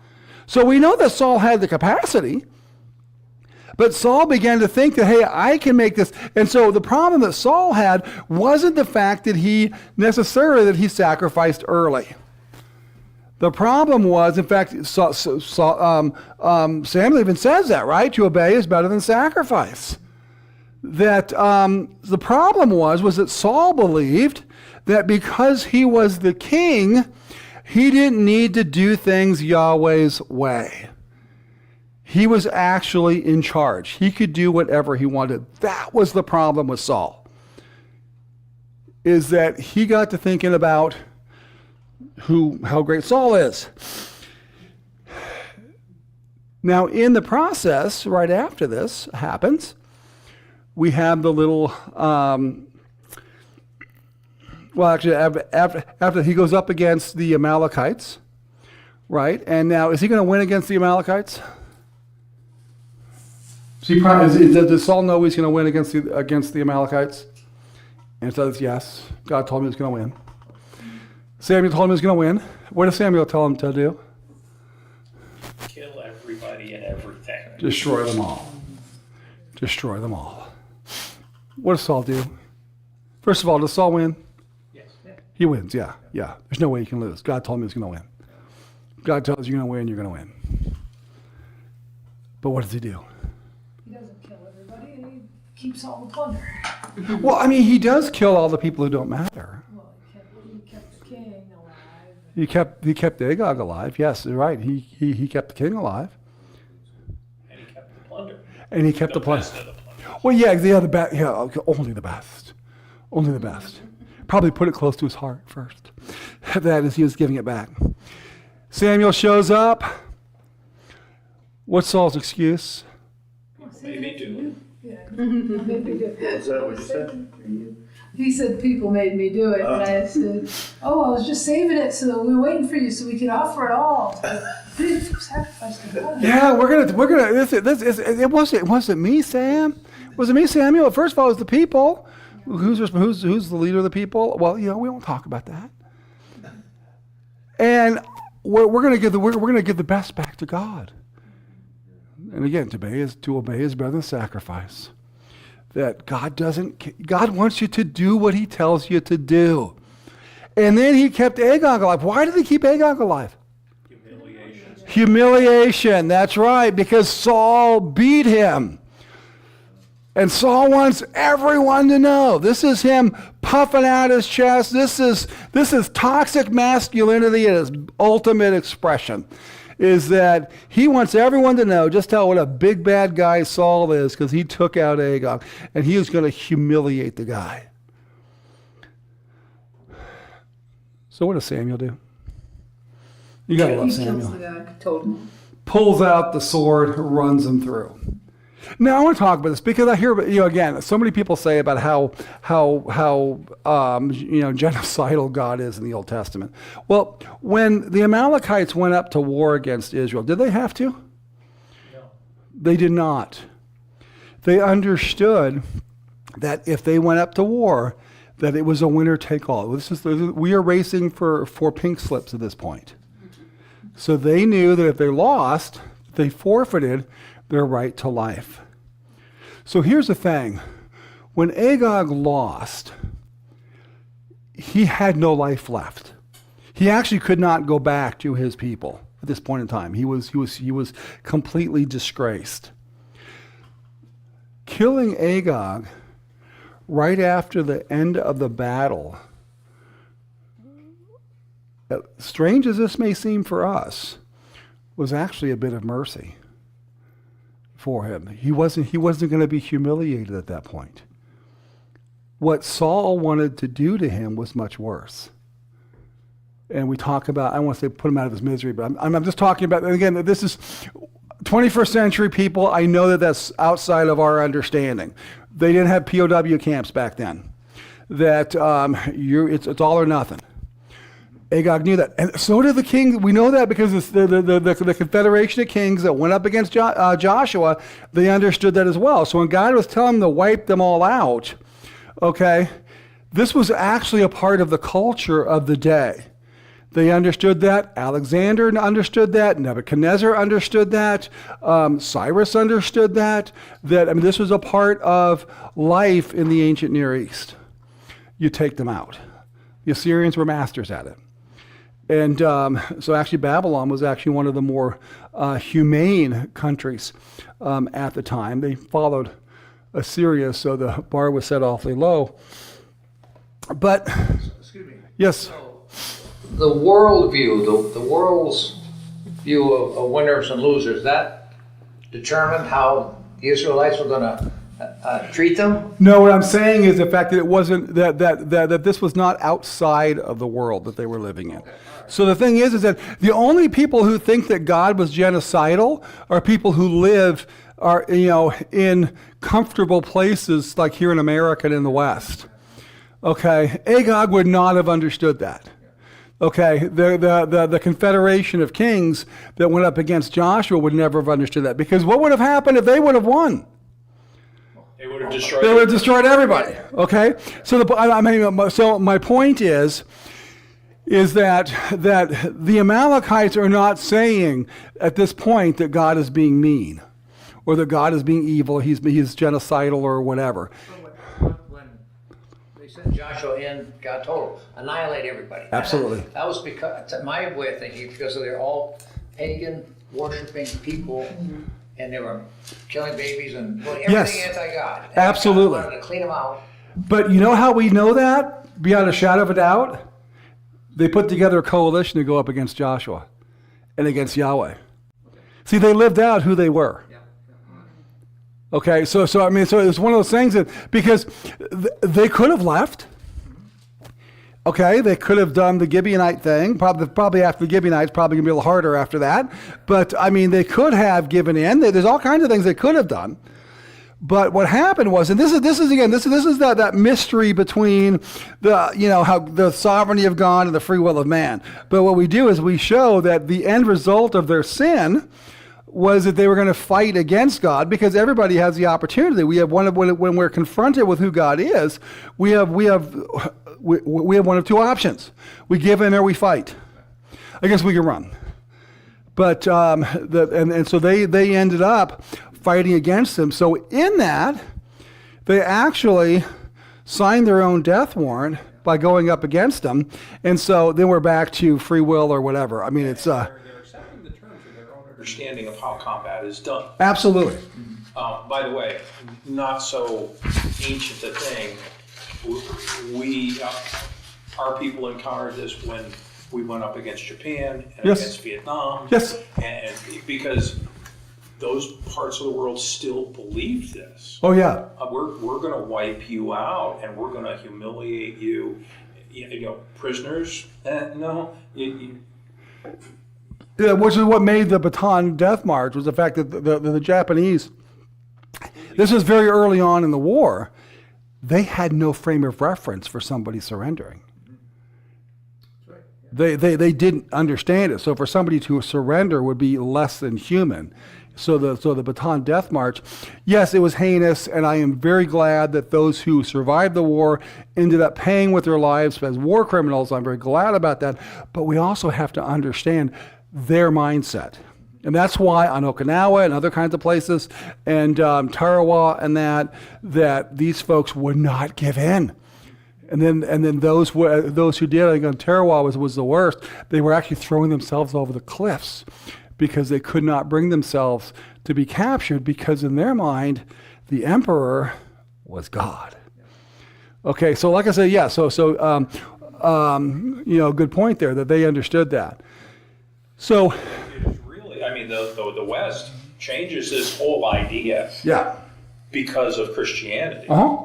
S3: So we know that Saul had the capacity, but Saul began to think that, hey, I can make this. And so the problem that Saul had wasn't the fact that he sacrificed early. The problem was, in fact, Samuel even says that, right? To obey is better than sacrifice. That the problem was that Saul believed that because he was the king, he didn't need to do things Yahweh's way. He was actually in charge. He could do whatever he wanted. That was the problem with Saul. Is that he got to thinking about how great Saul is. Now, in the process, right after this happens, we have the little, after he goes up against the Amalekites, right? And now, is he going to win against the Amalekites? Does Saul know he's going to win against the Amalekites? And it says, yes, God told him he was going to win. Samuel told him he was going to win. What does Samuel tell him to do?
S4: Kill everybody and everything.
S3: Destroy them all. Destroy them all. What does Saul do? First of all, does Saul win?
S4: Yes.
S3: He wins, yeah. There's no way he can lose. God told him he was going to win. God tells you you're going to win, you're going to win. But what does he do?
S2: He doesn't kill everybody, and he keeps all the plunder.
S3: Well, I mean, he does kill all the people who don't matter.
S2: Well, he kept the king alive.
S3: He kept Agag alive. Yes, you're right. He kept the king alive.
S4: And he kept the plunder.
S3: And he kept the plunder.
S4: best of the plunder.
S3: Well, yeah, the best. Yeah, okay, only the best. Only the best. Probably put it close to his heart first. That is, he was giving it back. Samuel shows up. What's Saul's excuse?
S4: Maybe do.
S2: Yeah, maybe do.
S5: Is that what you said?
S2: He said people made me do it, and I said, "Oh, I was just saving it so we were waiting for you so we could offer it all, sacrifice to God."
S3: Yeah, we're gonna. It wasn't me, Sam. Was it me, Samuel? First of all, it was the people. Who's the leader of the people? Well, we won't talk about that. And we're gonna give the best back to God. And again, to obey is better than sacrifice. That God wants you to do what he tells you to do. And then he kept Agag alive. Why did he keep Agag alive? Humiliation, that's right, because Saul beat him. And Saul wants everyone to know. This is him puffing out his chest. This is toxic masculinity at its ultimate expression. Is that he wants everyone to know just what a big bad guy Saul is, because he took out Agag, and he was going to humiliate the guy. So what does Samuel do? You gotta love
S2: He kills
S3: Samuel.
S2: the guy.
S6: Totally.
S3: Pulls out the sword, runs him through. Now I want to talk about this because I hear, again, so many people say about how genocidal God is in the Old Testament. Well, when the Amalekites went up to war against Israel, did they have to? No. They did not. They understood that if they went up to war, that it was a winner take all. We are racing for pink slips at this point. So they knew that if they lost, they forfeited their right to life. So here's the thing. When Agag lost, he had no life left. He actually could not go back to his people at this point in time. He was completely disgraced. Killing Agag right after the end of the battle, strange as this may seem for us, was actually a bit of mercy for him. He wasn't going to be humiliated at that point. What Saul wanted to do to him was much worse. And we talk about, I don't want to say put him out of his misery, but I'm just talking about, again, this is 21st century people. I know that that's outside of our understanding. They didn't have POW camps back then. That it's all or nothing. Agag knew that. And so did the king. We know that because the Confederation of Kings that went up against Joshua, they understood that as well. So when God was telling them to wipe them all out, okay, this was actually a part of the culture of the day. They understood that. Alexander understood that. Nebuchadnezzar understood that. Cyrus understood that. This was a part of life in the ancient Near East. You take them out. The Assyrians were masters at it. And so actually Babylon was actually one of the more humane countries at the time. They followed Assyria, so the bar was set awfully low. But,
S1: Excuse me.
S3: yes.
S1: So, the world view, the world's view of winners and losers, that determined how the Israelites were going to treat them?
S3: No, what I'm saying is the fact that it wasn't, that this was not outside of the world that they were living in. So the thing is that the only people who think that God was genocidal are people who live in comfortable places like here in America and in the West. Okay, Agag would not have understood that. Okay, the Confederation of Kings that went up against Joshua would never have understood that, because what would have happened if they would have won?
S4: They would have destroyed.
S3: They would have destroyed everybody. Okay, so so my point is that the Amalekites are not saying at this point that God is being mean, or that God is being evil. He's genocidal or whatever.
S1: When they sent Joshua in, God told him, annihilate everybody.
S3: Absolutely.
S1: That was because, to my way of thinking, because they're all pagan, worshiping people, and they were killing babies and doing everything anti-God. And
S3: Absolutely.
S1: God wanted to clean them out.
S3: But you know how we know that beyond a shadow of a doubt? They put together a coalition to go up against Joshua and against Yahweh. See, they lived out who they were. Okay, so it's one of those things that, because they could have left. Okay, they could have done the Gibeonite thing. Probably after the Gibeonites, probably gonna be a little harder after that. But I mean, they could have given in. There's all kinds of things they could have done. But what happened was, and this is that mystery between how the sovereignty of God and the free will of man. But what we do is we show that the end result of their sin was that they were going to fight against God, because everybody has the opportunity. We have when we're confronted with who God is, we have one of two options: we give in or we fight. I guess we can run. But so they ended up fighting against them. So in that, they actually signed their own death warrant by going up against them. And so then we're back to free will or whatever. I mean, it's
S4: They're accepting the terms of their own understanding of how combat is done.
S3: absolutely.
S4: By the way, not so ancient a thing. Our people encountered this when we went up against Japan and
S3: Yes.
S4: against Vietnam.
S3: Yes.
S4: And because those parts of the world still believed this.
S3: Oh yeah.
S4: We're going to wipe you out, and we're going to humiliate you. Prisoners? No.
S3: Yeah, which is what made the Bataan Death March, was the fact that the Japanese, this was very early on in the war, they had no frame of reference for somebody surrendering. They didn't understand it. So for somebody to surrender would be less than human. So the Bataan Death March, yes, it was heinous, and I am very glad that those who survived the war ended up paying with their lives as war criminals. I'm very glad about that. But we also have to understand their mindset. And that's why on Okinawa and other kinds of places, and Tarawa and that these folks would not give in. And then those who did, I think on Tarawa was the worst. They were actually throwing themselves over the cliffs because they could not bring themselves to be captured, because in their mind, the emperor was God. Okay, so like I said, yeah, good point there, that they understood that. So,
S4: It's really, the West changes this whole idea
S3: yeah.
S4: because of Christianity.
S3: Uh-huh.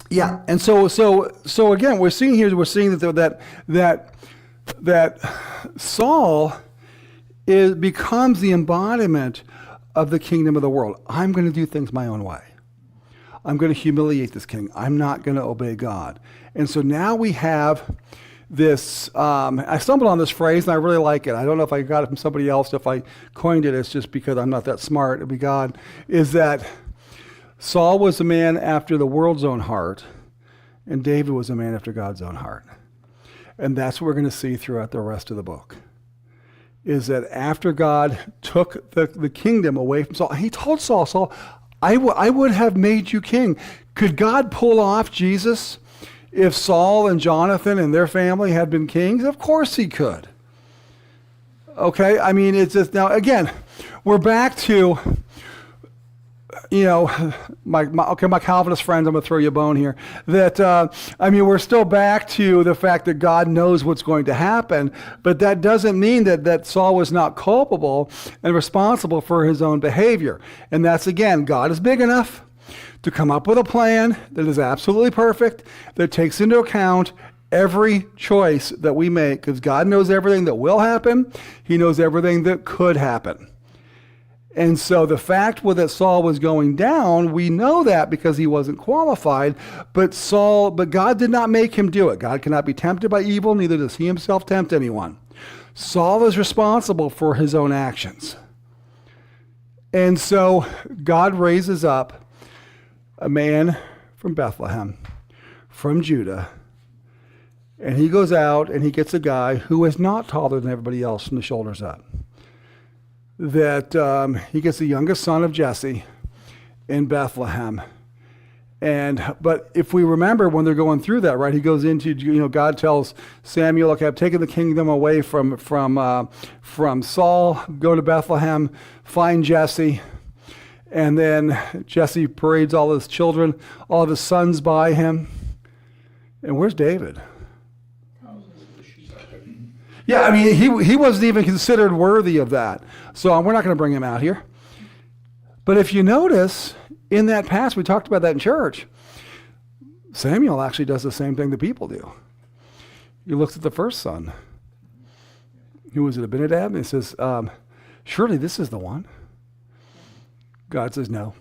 S3: Yeah, and so again, we're seeing that Saul becomes the embodiment of the kingdom of the world. I'm going to do things my own way. I'm going to humiliate this king. I'm not going to obey God. And so now we have this, I stumbled on this phrase and I really like it. I don't know if I got it from somebody else. If I coined it, it's just because I'm not that smart. It'd be God. Is that Saul was a man after the world's own heart, and David was a man after God's own heart. And that's what we're going to see throughout the rest of the book, is that after God took the kingdom away from Saul, he told Saul, I would have made you king. Could God pull off Jesus if Saul and Jonathan and their family had been kings? Of course he could. Okay, I mean, it's just, now again, we're back to, my Calvinist friends, I'm going to throw you a bone here, that, we're still back to the fact that God knows what's going to happen, but that doesn't mean that Saul was not culpable and responsible for his own behavior. And that's, again, God is big enough to come up with a plan that is absolutely perfect, that takes into account every choice that we make, because God knows everything that will happen. He knows everything that could happen. And so the fact that Saul was going down, we know that because he wasn't qualified, but God did not make him do it. God cannot be tempted by evil, neither does he himself tempt anyone. Saul is responsible for his own actions. And so God raises up a man from Bethlehem, from Judah, and he goes out and he gets a guy who is not taller than everybody else from the shoulders up. That he gets the youngest son of Jesse in Bethlehem. But if we remember when they're going through that, right, he goes into, God tells Samuel, okay, I've taken the kingdom away from Saul, go to Bethlehem, find Jesse. And then Jesse parades all his children, all of his sons by him. And where's David? Yeah, I mean, he wasn't even considered worthy of that. So we're not going to bring him out here. But if you notice, in that past, we talked about that in church, Samuel actually does the same thing that people do. He looks at the first son. Who was it, Abinadab? And he says, surely this is the one. God says no.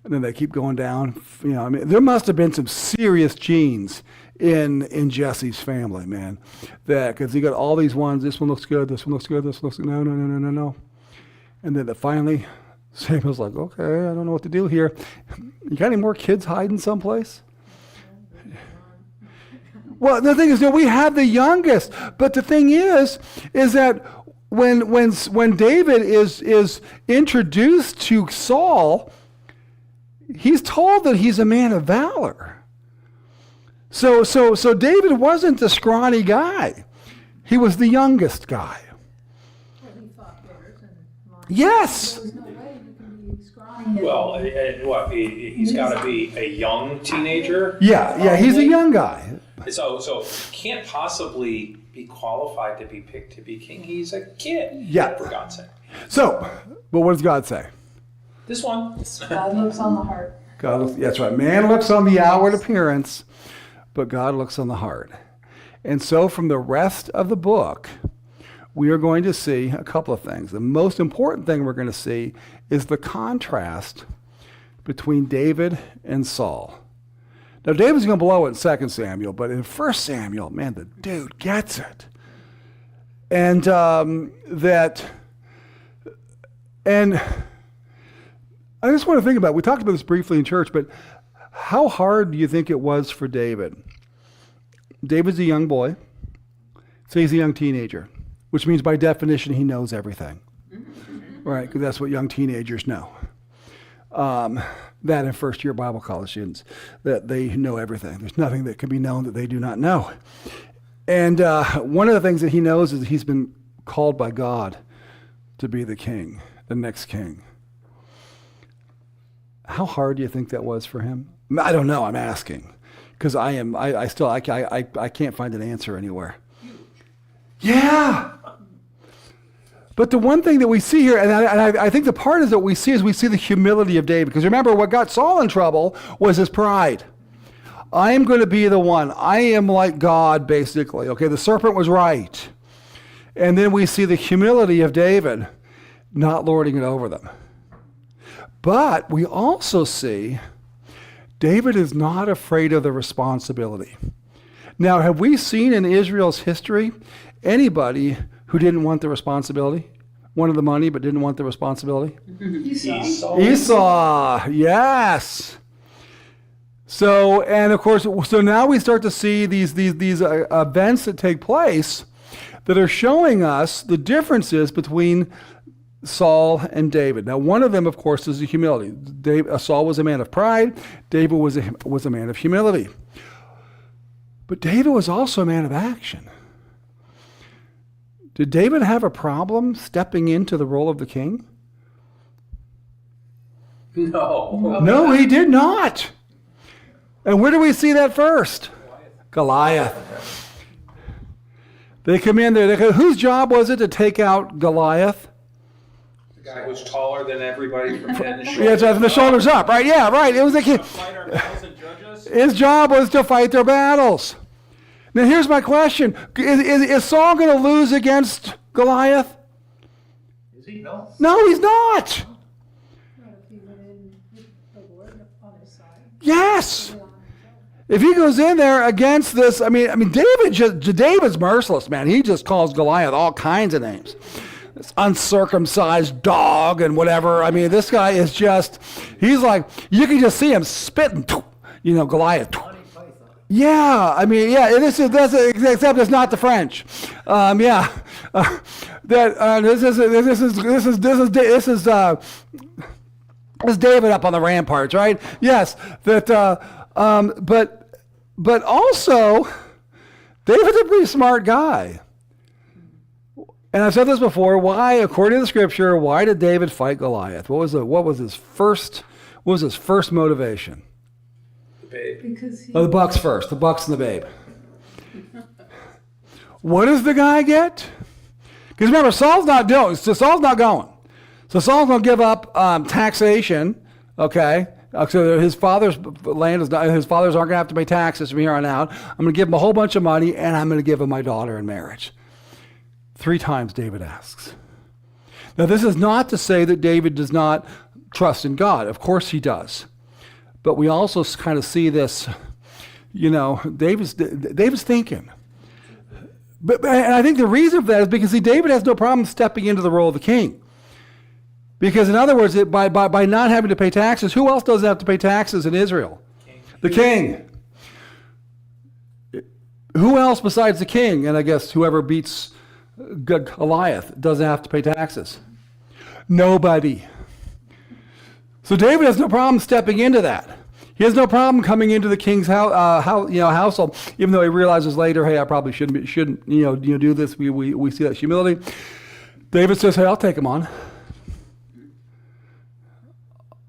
S3: And then they keep going down. You know, I mean, there must have been some serious genes in Jesse's family, man. That because he got all these ones. This one looks good. This one looks good. This one looks good. No. And then finally, Samuel's like, okay, I don't know what to do here. You got any more kids hiding someplace? Well, the thing is, we have the youngest, but the thing is that when David is introduced to Saul, he's told that he's a man of valor. So David wasn't the scrawny guy; he was the youngest guy.
S2: Well, he fought bears and lions.
S3: Yes.
S2: There was no way you can be scrawny.
S4: Well, he's got to be a young teenager.
S3: Yeah, he's a young guy.
S4: So can't possibly be qualified to be picked to be king. He's a kid.
S3: Yeah.
S4: For God's sake.
S3: So, but what does God say?
S4: This one.
S2: God looks on the heart.
S3: God looks, that's right. Man looks on the outward appearance, but God looks on the heart. And so from the rest of the book, we are going to see a couple of things. The most important thing we're going to see is the contrast between David and Saul. Now, David's going to blow it in 2 Samuel, but in 1 Samuel, man, the dude gets it. And and I just want to think about it. We talked about this briefly in church, but how hard do you think it was for David? David's a young boy, so he's a young teenager, which means by definition he knows everything, right? Because that's what young teenagers know. That in first-year Bible college students, that they know everything. There's nothing that can be known that they do not know. And one of the things that he knows is he's been called by God to be the king, the next king. How hard do you think that was for him? I don't know. I'm asking because I can't find an answer anywhere. Yeah. But the one thing that we see here, and I think the part is that we see the humility of David. Because remember, what got Saul in trouble was his pride. I am going to be the one. I am like God, basically. Okay, the serpent was right. And then we see the humility of David, not lording it over them. But we also see David is not afraid of the responsibility. Now, have we seen in Israel's history anybody who didn't want the responsibility? Wanted the money but didn't want the responsibility? Esau, yes. So, and of course, so now we start to see these events that take place that are showing us the differences between Saul and David. Now, one of them, of course, is the humility. Saul was a man of pride. David was a man of humility. But David was also a man of action. Did David have a problem stepping into the role of the king?
S4: No.
S3: No, he did not. And where do we see that first? Goliath. They come in there. Whose job was it to take out Goliath?
S4: The guy was taller than everybody from head and
S3: Yeah,
S4: shoulders.
S3: from the shoulders up, right? Yeah, right. It was a kid.
S5: Fight our battles and judge us.
S3: His job was to fight their battles. Now, here's my question. Is Saul going to lose against Goliath?
S5: Is he? No.
S3: No, he's not.
S2: Not if he went in with the Lord on his side.
S3: Yes. If he goes in there against this, I mean, David's merciless, man. He just calls Goliath all kinds of names. This uncircumcised dog and whatever. I mean, this guy is he's like, you can just see him spitting, Goliath. Yeah, I mean, yeah, except it's not the French. This is David up on the ramparts, right? Yes, but also, David's a pretty smart guy. And I've said this before. Why, according to the scripture, why did David fight Goliath? What was his first motivation?
S2: Because he
S3: Oh, the bucks first. The bucks and the babe. What does the guy get? Because remember, Saul's not going. So Saul's going to give up taxation, okay? So his father's land is not, his fathers aren't going to have to pay taxes from here on out. I'm going to give him a whole bunch of money, and I'm going to give him my daughter in marriage. 3 times David asks. Now, this is not to say that David does not trust in God. Of course he does. But we also kind of see this, David's thinking. And I think the reason for that is because, David has no problem stepping into the role of the king. Because, in other words, by not having to pay taxes, who else doesn't have to pay taxes in Israel? The king. Who else besides the king, and I guess whoever beats Goliath, doesn't have to pay taxes? Nobody. So David has no problem stepping into that. He has no problem coming into the king's household, even though he realizes later, hey, I probably shouldn't do this. We see that humility. David says, hey, I'll take him on.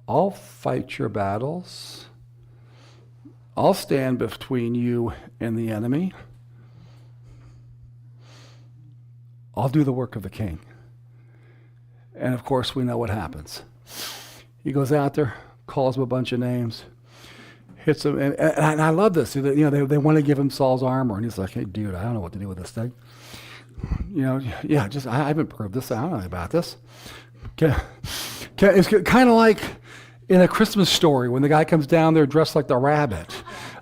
S3: I'll fight your battles. I'll stand between you and the enemy. I'll do the work of the king. And of course, we know what happens. He goes out there, calls him a bunch of names, hits him, and I love this. They want to give him Saul's armor, and he's like, hey, dude, I don't know what to do with this thing. I haven't proved this. I don't know about this. It's kind of like in A Christmas Story when the guy comes down there dressed like the rabbit.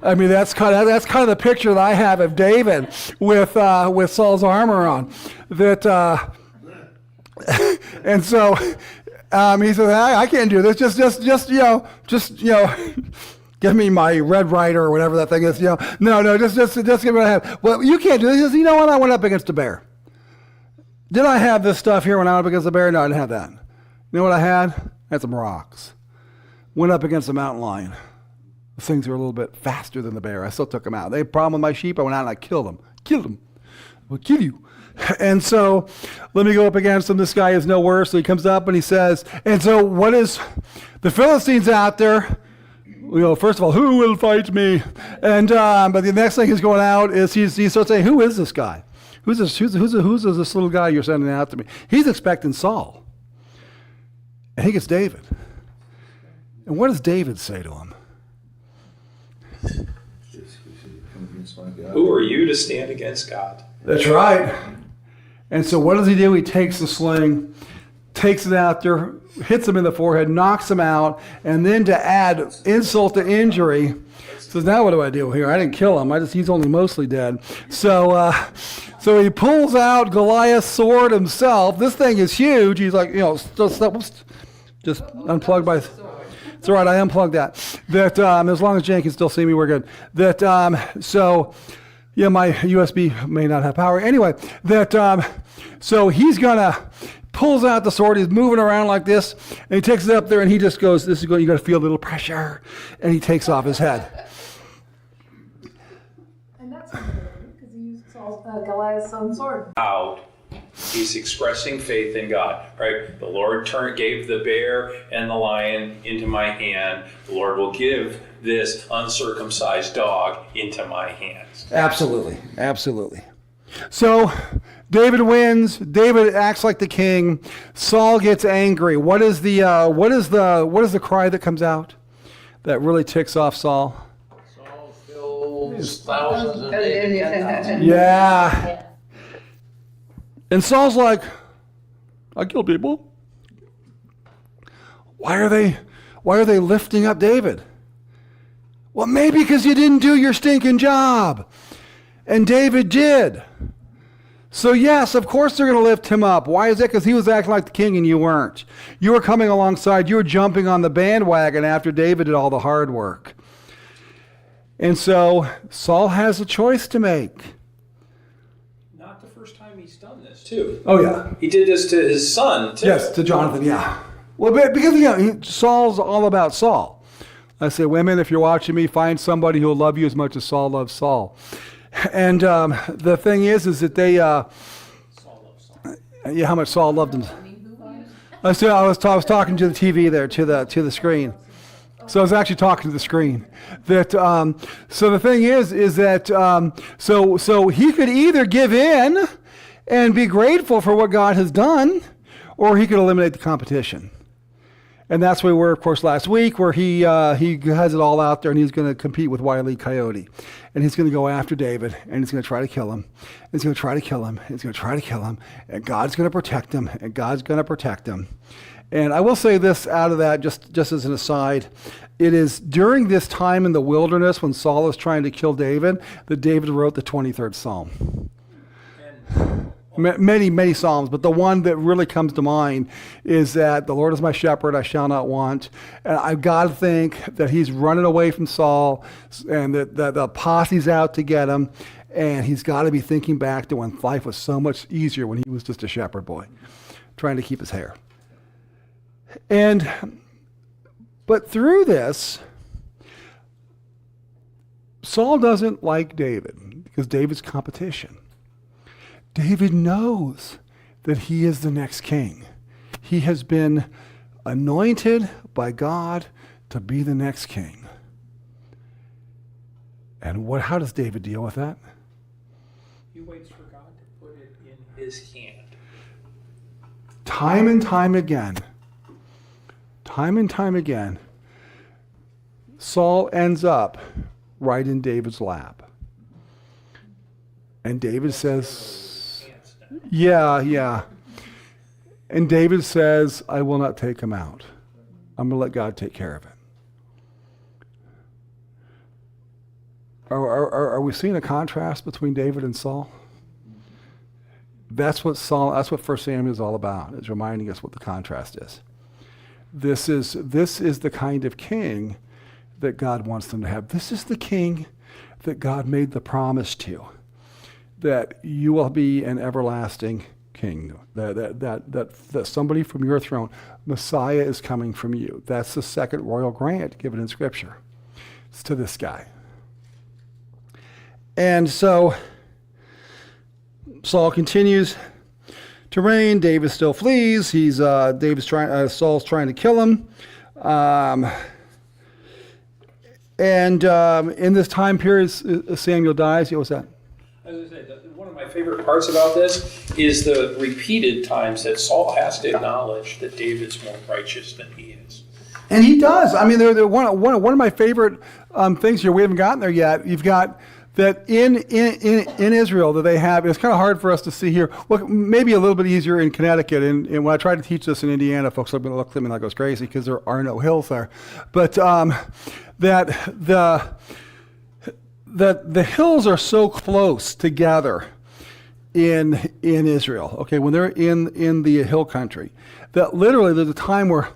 S3: I mean, that's kind of the picture that I have of David with Saul's armor on. And so he says, I can't do this. Just give me my Red Rider or whatever that thing is. No, just give me what I have. Well, you can't do this. He says, you know what? I went up against a bear. Did I have this stuff here when I went up against the bear? No, I didn't have that. You know what I had? I had some rocks. Went up against a mountain lion. The things were a little bit faster than the bear. I still took him out. They had a problem with my sheep. I went out and I killed them. Killed them. I'll kill you. And so let me go up against him. This guy is no worse. So he comes up and he says, and so what is the Philistines out there? First of all, who will fight me? And but the next thing he's going out is he starts saying, who is this guy? Who's this little guy you're sending out to me? He's expecting Saul. And he gets David. And what does David say to him?
S4: Who are you to stand against God?
S3: That's right. And so what does he do? He takes the sling, takes it out there, hits him in the forehead, knocks him out, and then to add insult to injury, says, now what do I do here? I didn't kill him. He's only mostly dead. So he pulls out Goliath's sword himself. This thing is huge. He's like, just unplugged by... It's all right, I unplugged that. As long as Jane can still see me, we're good. My USB may not have power. Anyway, so he's pulls out the sword, he's moving around like this, and he takes it up there and he just goes, you gotta feel a little pressure, and he takes off his head.
S2: And that's because he used Goliath's own sword.
S4: Out. He's expressing faith in God, right? The Lord gave the bear and the lion into my hand. The Lord will give this uncircumcised dog into my hands.
S3: Absolutely. So David wins. David acts like the king. Saul gets angry. What is the cry that comes out that really ticks off Saul?
S1: Saul kills thousands and maybe 10,000.
S3: Yeah. And Saul's like, I kill people. Why are they lifting up David? Well, maybe because you didn't do your stinking job. And David did. So yes, of course they're going to lift him up. Why is that? Because he was acting like the king and you weren't. You were coming alongside. You were jumping on the bandwagon after David did all the hard work. And so Saul has a choice to make.
S4: Not the first time he's done this, too.
S3: Oh, yeah.
S4: He did this to his son, too.
S3: Yes, to Jonathan, yeah. Well, because, Saul's all about Saul. I say, women, if you're watching me, find somebody who will love you as much as Saul loves Saul. And the thing is that they, how much Saul loved him. I was talking to the TV there, to the screen. So I was actually talking to the screen. That so the thing is that so he could either give in and be grateful for what God has done, or he could eliminate the competition. And that's where we were, of course, last week, where he has it all out there, and he's going to compete with Wile E. Coyote, and he's going to go after David, and he's going to try to kill him. He's going to try to kill him. He's going to try to kill him, and God's going to protect him, and God's going to protect him. And I will say this out of that, just as an aside, it is during this time in the wilderness when Saul is trying to kill David that David wrote the 23rd Psalm. Many Psalms, but the one that really comes to mind is that the Lord is my shepherd, I shall not want. And I've got to think that he's running away from Saul and that the posse's out to get him. And he's got to be thinking back to when life was so much easier when he was just a shepherd boy, trying to keep his hair. But through this, Saul doesn't like David because David's competition. David knows that he is the next king. He has been anointed by God to be the next king. And how does David deal with that?
S4: He waits for God to put it in his hand.
S3: Time and time again, Saul ends up right in David's lap. And David says, yeah. And David says, I will not take him out. I'm going to let God take care of it. Are we seeing a contrast between David and Saul? That's what 1 Samuel is all about. It's reminding us what the contrast is. This is the kind of king that God wants them to have. This is the king that God made the promise to, that you will be an everlasting king, that somebody from your throne, Messiah, is coming from you. That's the second royal grant given in Scripture. It's to this guy. And so Saul continues to reign. David still flees. Saul's trying to kill him. In this time period, Samuel dies. What was that?
S4: As I said, one of my favorite parts about this is the repeated times that Saul has to acknowledge that David's more righteous than he is.
S3: And he does. I mean, they're one of my favorite things here. We haven't gotten there yet. You've got that in Israel that they have. It's kind of hard for us to see here. Well, maybe a little bit easier in Connecticut. And when I try to teach this in Indiana, folks are going to look at me like I was crazy because there are no hills there. But that the hills are so close together in Israel, okay, when they're in the hill country, that literally there's a time where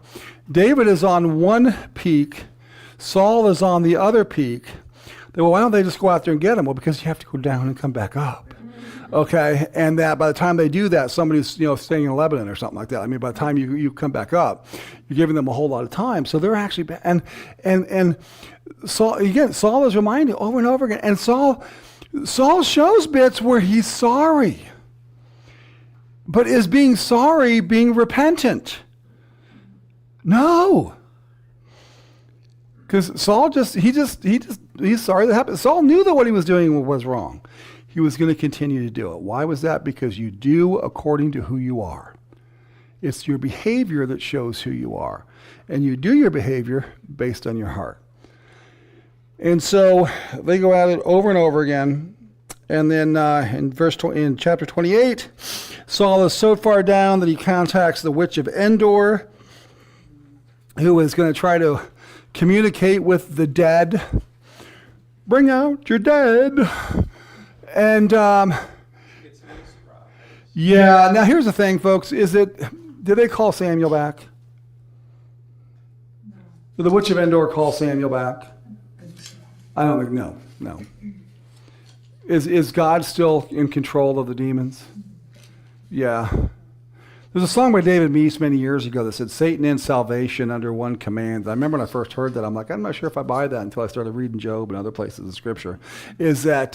S3: David is on one peak, Saul is on the other peak. Well, why don't they just go out there and get him? Well, because you have to go down and come back up. Okay, and that by the time they do that, somebody's staying in Lebanon or something like that. I mean, by the time you come back up, you're giving them a whole lot of time. So they're actually and Saul is reminded over and over again. And Saul shows bits where he's sorry, but is being sorry being repentant? No, because Saul he's sorry that happened. Saul knew that what he was doing was wrong. He was going to continue to do it. Why was that? Because you do according to who you are. It's your behavior that shows who you are. And you do your behavior based on your heart. And so they go at it over and over again. And then in chapter 28, Saul is so far down that he contacts the witch of Endor, who is going to try to communicate with the dead. Bring out your dead. And yeah, now here's the thing, folks, did they call Samuel back? No. Did the witch of Endor call Samuel back? I don't think, no. Is God still in control of the demons? Yeah. There's a song by David Meese many years ago that said, Satan and salvation under one command. I remember when I first heard that, I'm like, I'm not sure if I buy that until I started reading Job and other places in Scripture. Is that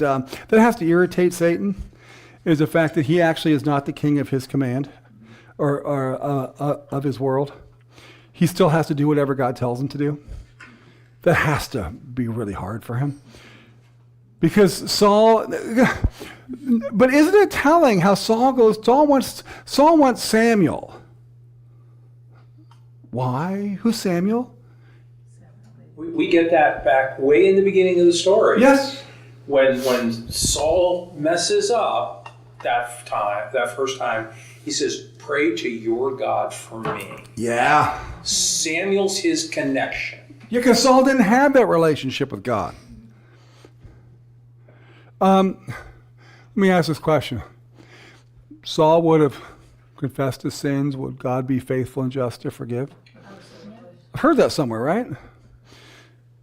S3: has to irritate Satan, is the fact that he actually is not the king of his command or of his world. He still has to do whatever God tells him to do. That has to be really hard for him. Because Saul, but isn't it telling how Saul goes, Saul wants Samuel. Why? Who's Samuel?
S4: We get that back way in the beginning of the story.
S3: Yes.
S4: When Saul messes up that first time, he says, "Pray to your God for me."
S3: Yeah.
S4: Samuel's his connection.
S3: Yeah, because Saul didn't have that relationship with God. Let me ask this question. Saul would have confessed his sins. Would God be faithful and just to forgive? I've heard that somewhere, right?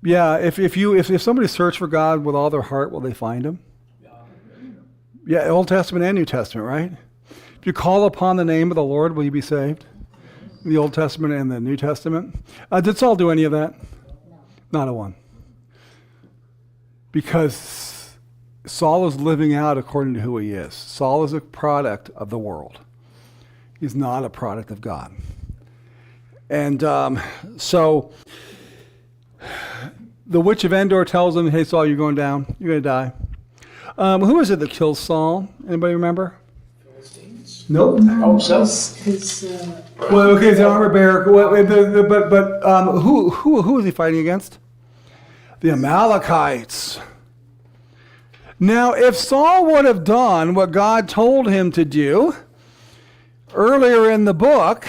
S3: Yeah, if somebody searched for God with all their heart, will they find him? Yeah, Old Testament and New Testament, right? If you call upon the name of the Lord, will you be saved? The Old Testament and the New Testament. Did Saul do any of that? Not a one. Because Saul is living out according to who he is. Saul is a product of the world. He's not a product of God. And so the witch of Endor tells him, "Hey, Saul, you're going down. You're going to die." Who is it that kills Saul? Anybody remember?
S4: Philistines.
S3: Nope.
S1: Oh, so?
S3: Well, okay, it's the armor bearer. But who is he fighting against? The Amalekites. Now, if Saul would have done what God told him to do earlier in the book,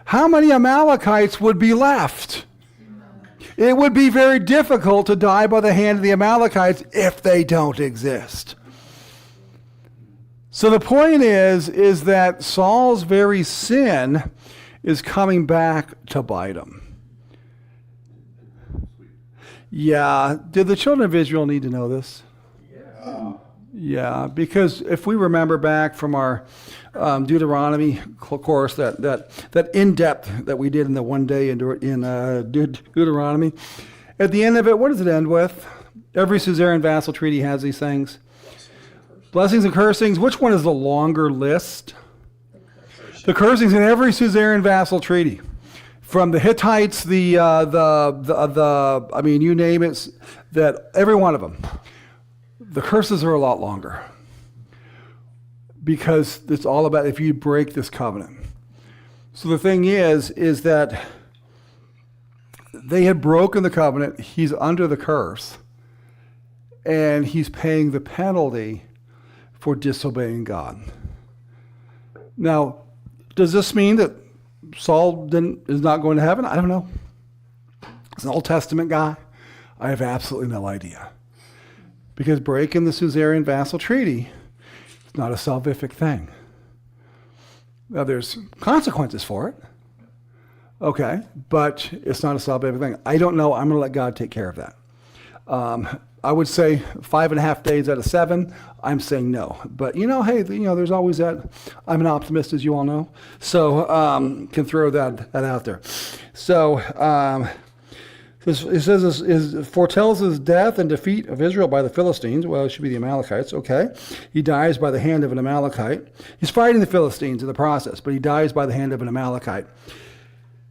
S3: how many Amalekites would be left? It would be very difficult to die by the hand of the Amalekites if they don't exist. So the point is that Saul's very sin is coming back to bite him. Yeah, did the children of Israel need to know this? Yeah, because if we remember back from our Deuteronomy course, that in-depth that we did in the one day in Deuteronomy, at the end of it, what does it end with? Every suzerain vassal treaty has these things. Blessings and cursings. Which one is the longer list? The cursings in every suzerain vassal treaty. From the Hittites, you name it, that every one of them. The curses are a lot longer because it's all about if you break this covenant. So the thing is that they had broken the covenant. He's under the curse, and he's paying the penalty for disobeying God. Now, does this mean that Saul is not going to heaven? I don't know. He's an Old Testament guy. I have absolutely no idea. Because breaking the suzerain vassal treaty is not a salvific thing. Now, there's consequences for it. Okay, but it's not a salvific thing. I don't know. I'm going to let God take care of that. I would say 5.5 days out of 7, I'm saying no. But, hey, there's always that. I'm an optimist, as you all know. So, can throw that out there. So, it says it foretells his death and defeat of Israel by the Philistines. Well, it should be the Amalekites. Okay. He dies by the hand of an Amalekite. He's fighting the Philistines in the process, but he dies by the hand of an Amalekite.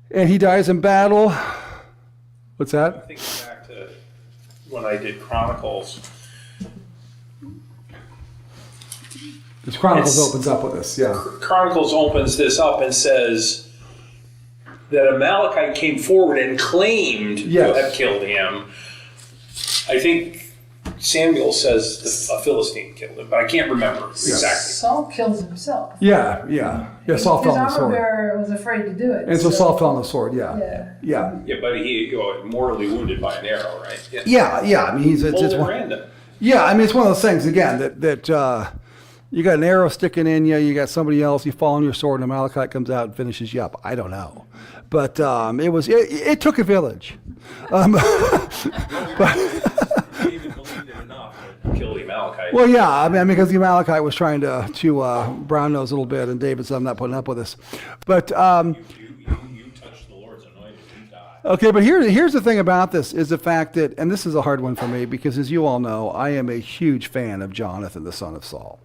S3: And he dies in battle. What's that?
S4: I think back to when I did Chronicles.
S3: This Chronicles opens up with this, yeah.
S4: Chronicles opens this up and says that Amalekite came forward and claimed to have killed him. I think Samuel says a Philistine killed him, but I can't remember exactly.
S2: Saul kills himself.
S3: Yeah, Saul fell on the
S2: His armor
S3: sword.
S2: bearer was afraid to do it.
S3: And so Saul fell on the sword, yeah.
S4: Yeah, but he mortally wounded by an arrow, right?
S3: Yeah. I mean, it's
S4: random.
S3: Yeah, I mean, it's one of those things again that you got an arrow sticking in you, you got somebody else, you fall on your sword, and Amalekite comes out and finishes you up. I don't know, but it took a village.
S4: He even believed it enough to kill the Amalekite.
S3: Well, yeah, I mean, because the Amalekite was trying to brown nose a little bit, and David said, "I'm not putting up with this." But
S4: You touched the Lord's anointed, you died.
S3: okay, but here's the thing about this is the fact that, and this is a hard one for me because, as you all know, I am a huge fan of Jonathan, the son of Saul.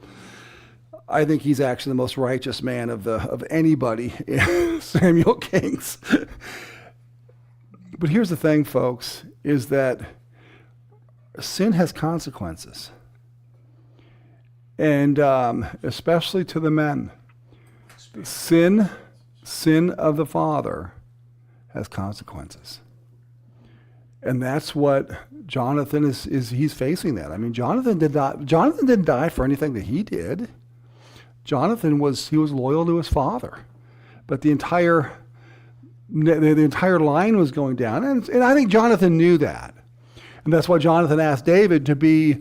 S3: I think he's actually the most righteous man of anybody in Samuel Kings. But here's the thing, folks. is that sin has consequences. And especially to the men. Sin of the father has consequences. And that's what Jonathan is he's facing that. I mean, Jonathan didn't die for anything that he did. Jonathan was loyal to his father. But the entire line was going down. And I think Jonathan knew that. And that's why Jonathan asked David to be,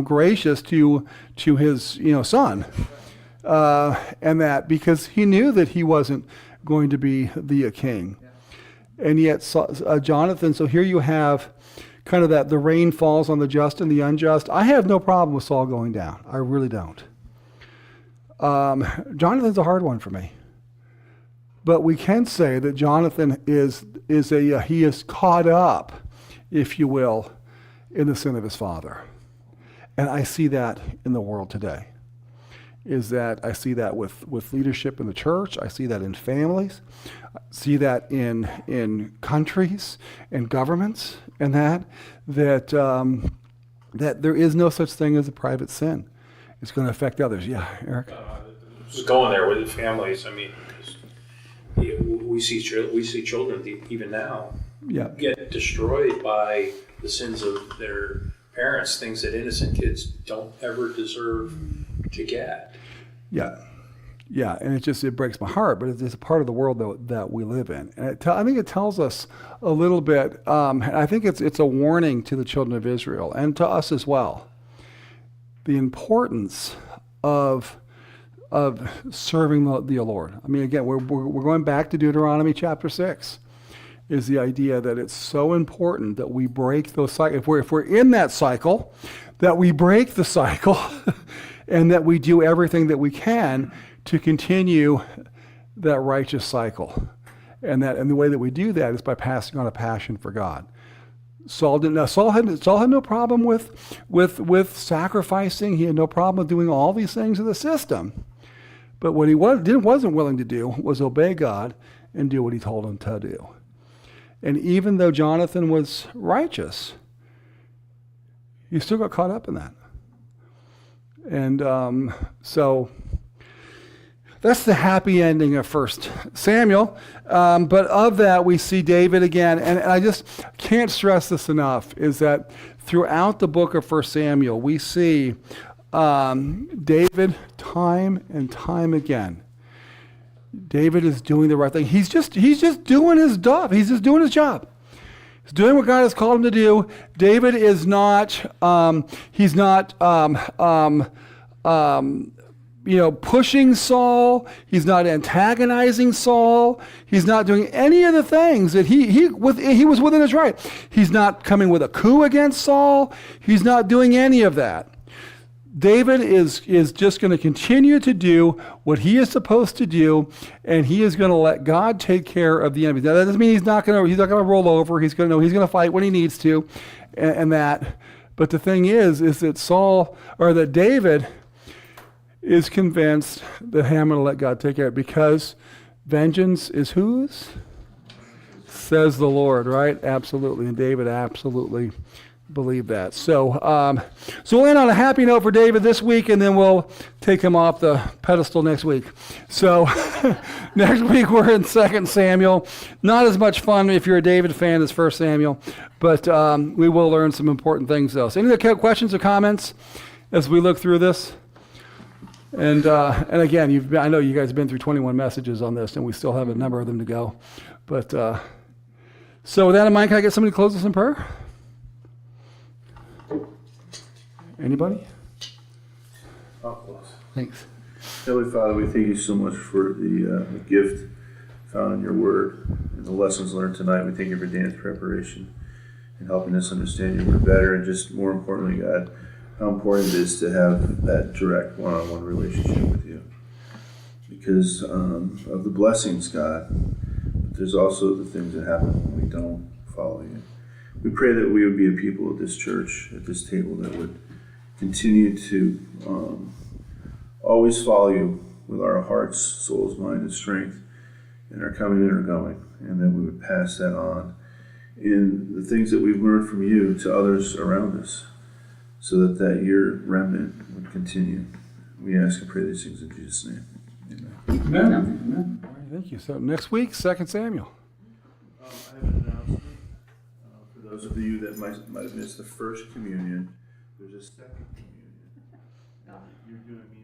S3: gracious to his, son. And that because he knew that he wasn't going to be the king. And yet Jonathan, so here you have kind of that the rain falls on the just and the unjust. I have no problem with Saul going down. I really don't. Jonathan's a hard one for me. But we can say that Jonathan he is caught up, if you will, in the sin of his father. And I see that in the world today. I see that with leadership in the church. I see that in families. I see that in countries and governments, and that there is no such thing as a private sin. It's going to affect others. Yeah, Eric.
S4: Just going there with the families. I mean, we see children even now get destroyed by the sins of their parents, things that innocent kids don't ever deserve to get.
S3: Yeah, and it breaks my heart, but it's a part of the world that we live in. And I think it tells us a little bit, I think it's a warning to the children of Israel and to us as well, the importance of serving the Lord. I mean, again, we're going back to Deuteronomy chapter 6, is the idea that it's so important that we break those cycles. If we're in that cycle, that we break the cycle and that we do everything that we can to continue that righteous cycle. And the way that we do that is by passing on a passion for God. Saul had no problem with sacrificing. He had no problem with doing all these things in the system. But what he wasn't willing to do was obey God and do what he told him to do. And even though Jonathan was righteous, he still got caught up in that. And so that's the happy ending of 1 Samuel. But of that, we see David again. And I just can't stress this enough, is that throughout the book of 1 Samuel, we see David time and time again. David is doing the right thing. He's just doing his job. He's just doing his job. He's doing what God has called him to do. David is not, pushing Saul. He's not antagonizing Saul. He's not doing any of the things that he was within his right. He's not coming with a coup against Saul. He's not doing any of that. David is just going to continue to do what he is supposed to do, and he is going to let God take care of the enemy. Now, that doesn't mean he's not going to roll over. He's going to fight when he needs to, and that. But the thing is that David is convinced that I'm going to let God take care of it, because vengeance is whose? Says the Lord, right? Absolutely. And David absolutely believed that. So we'll end on a happy note for David this week, and then we'll take him off the pedestal next week. So next week we're in 2 Samuel. Not as much fun if you're a David fan as 1 Samuel, but we will learn some important things though. So any other questions or comments as we look through this? And again, I know you guys have been through 21 messages on this, and we still have a number of them to go. But so with that in mind, can I get somebody to close us in prayer? Anybody? Thanks.
S7: Heavenly Father, we thank you so much for the gift found in your word and the lessons learned tonight. We thank you for Dan's preparation and helping us understand your word better, and just more importantly, God, how important it is to have that direct one-on-one relationship with you. Because of the blessings, God, but there's also the things that happen when we don't follow you. We pray that we would be a people at this church, at this table, that would continue to always follow you with our hearts, souls, mind, and strength in our coming and our going, and that we would pass that on in the things that we've learned from you to others around us, so that your remnant would continue. We ask and pray these things in Jesus' name. Amen.
S3: Amen. All right, thank you. So next week, 2 Samuel.
S7: I have an announcement for those of you that might have missed the first communion. There's a second communion. You're doing me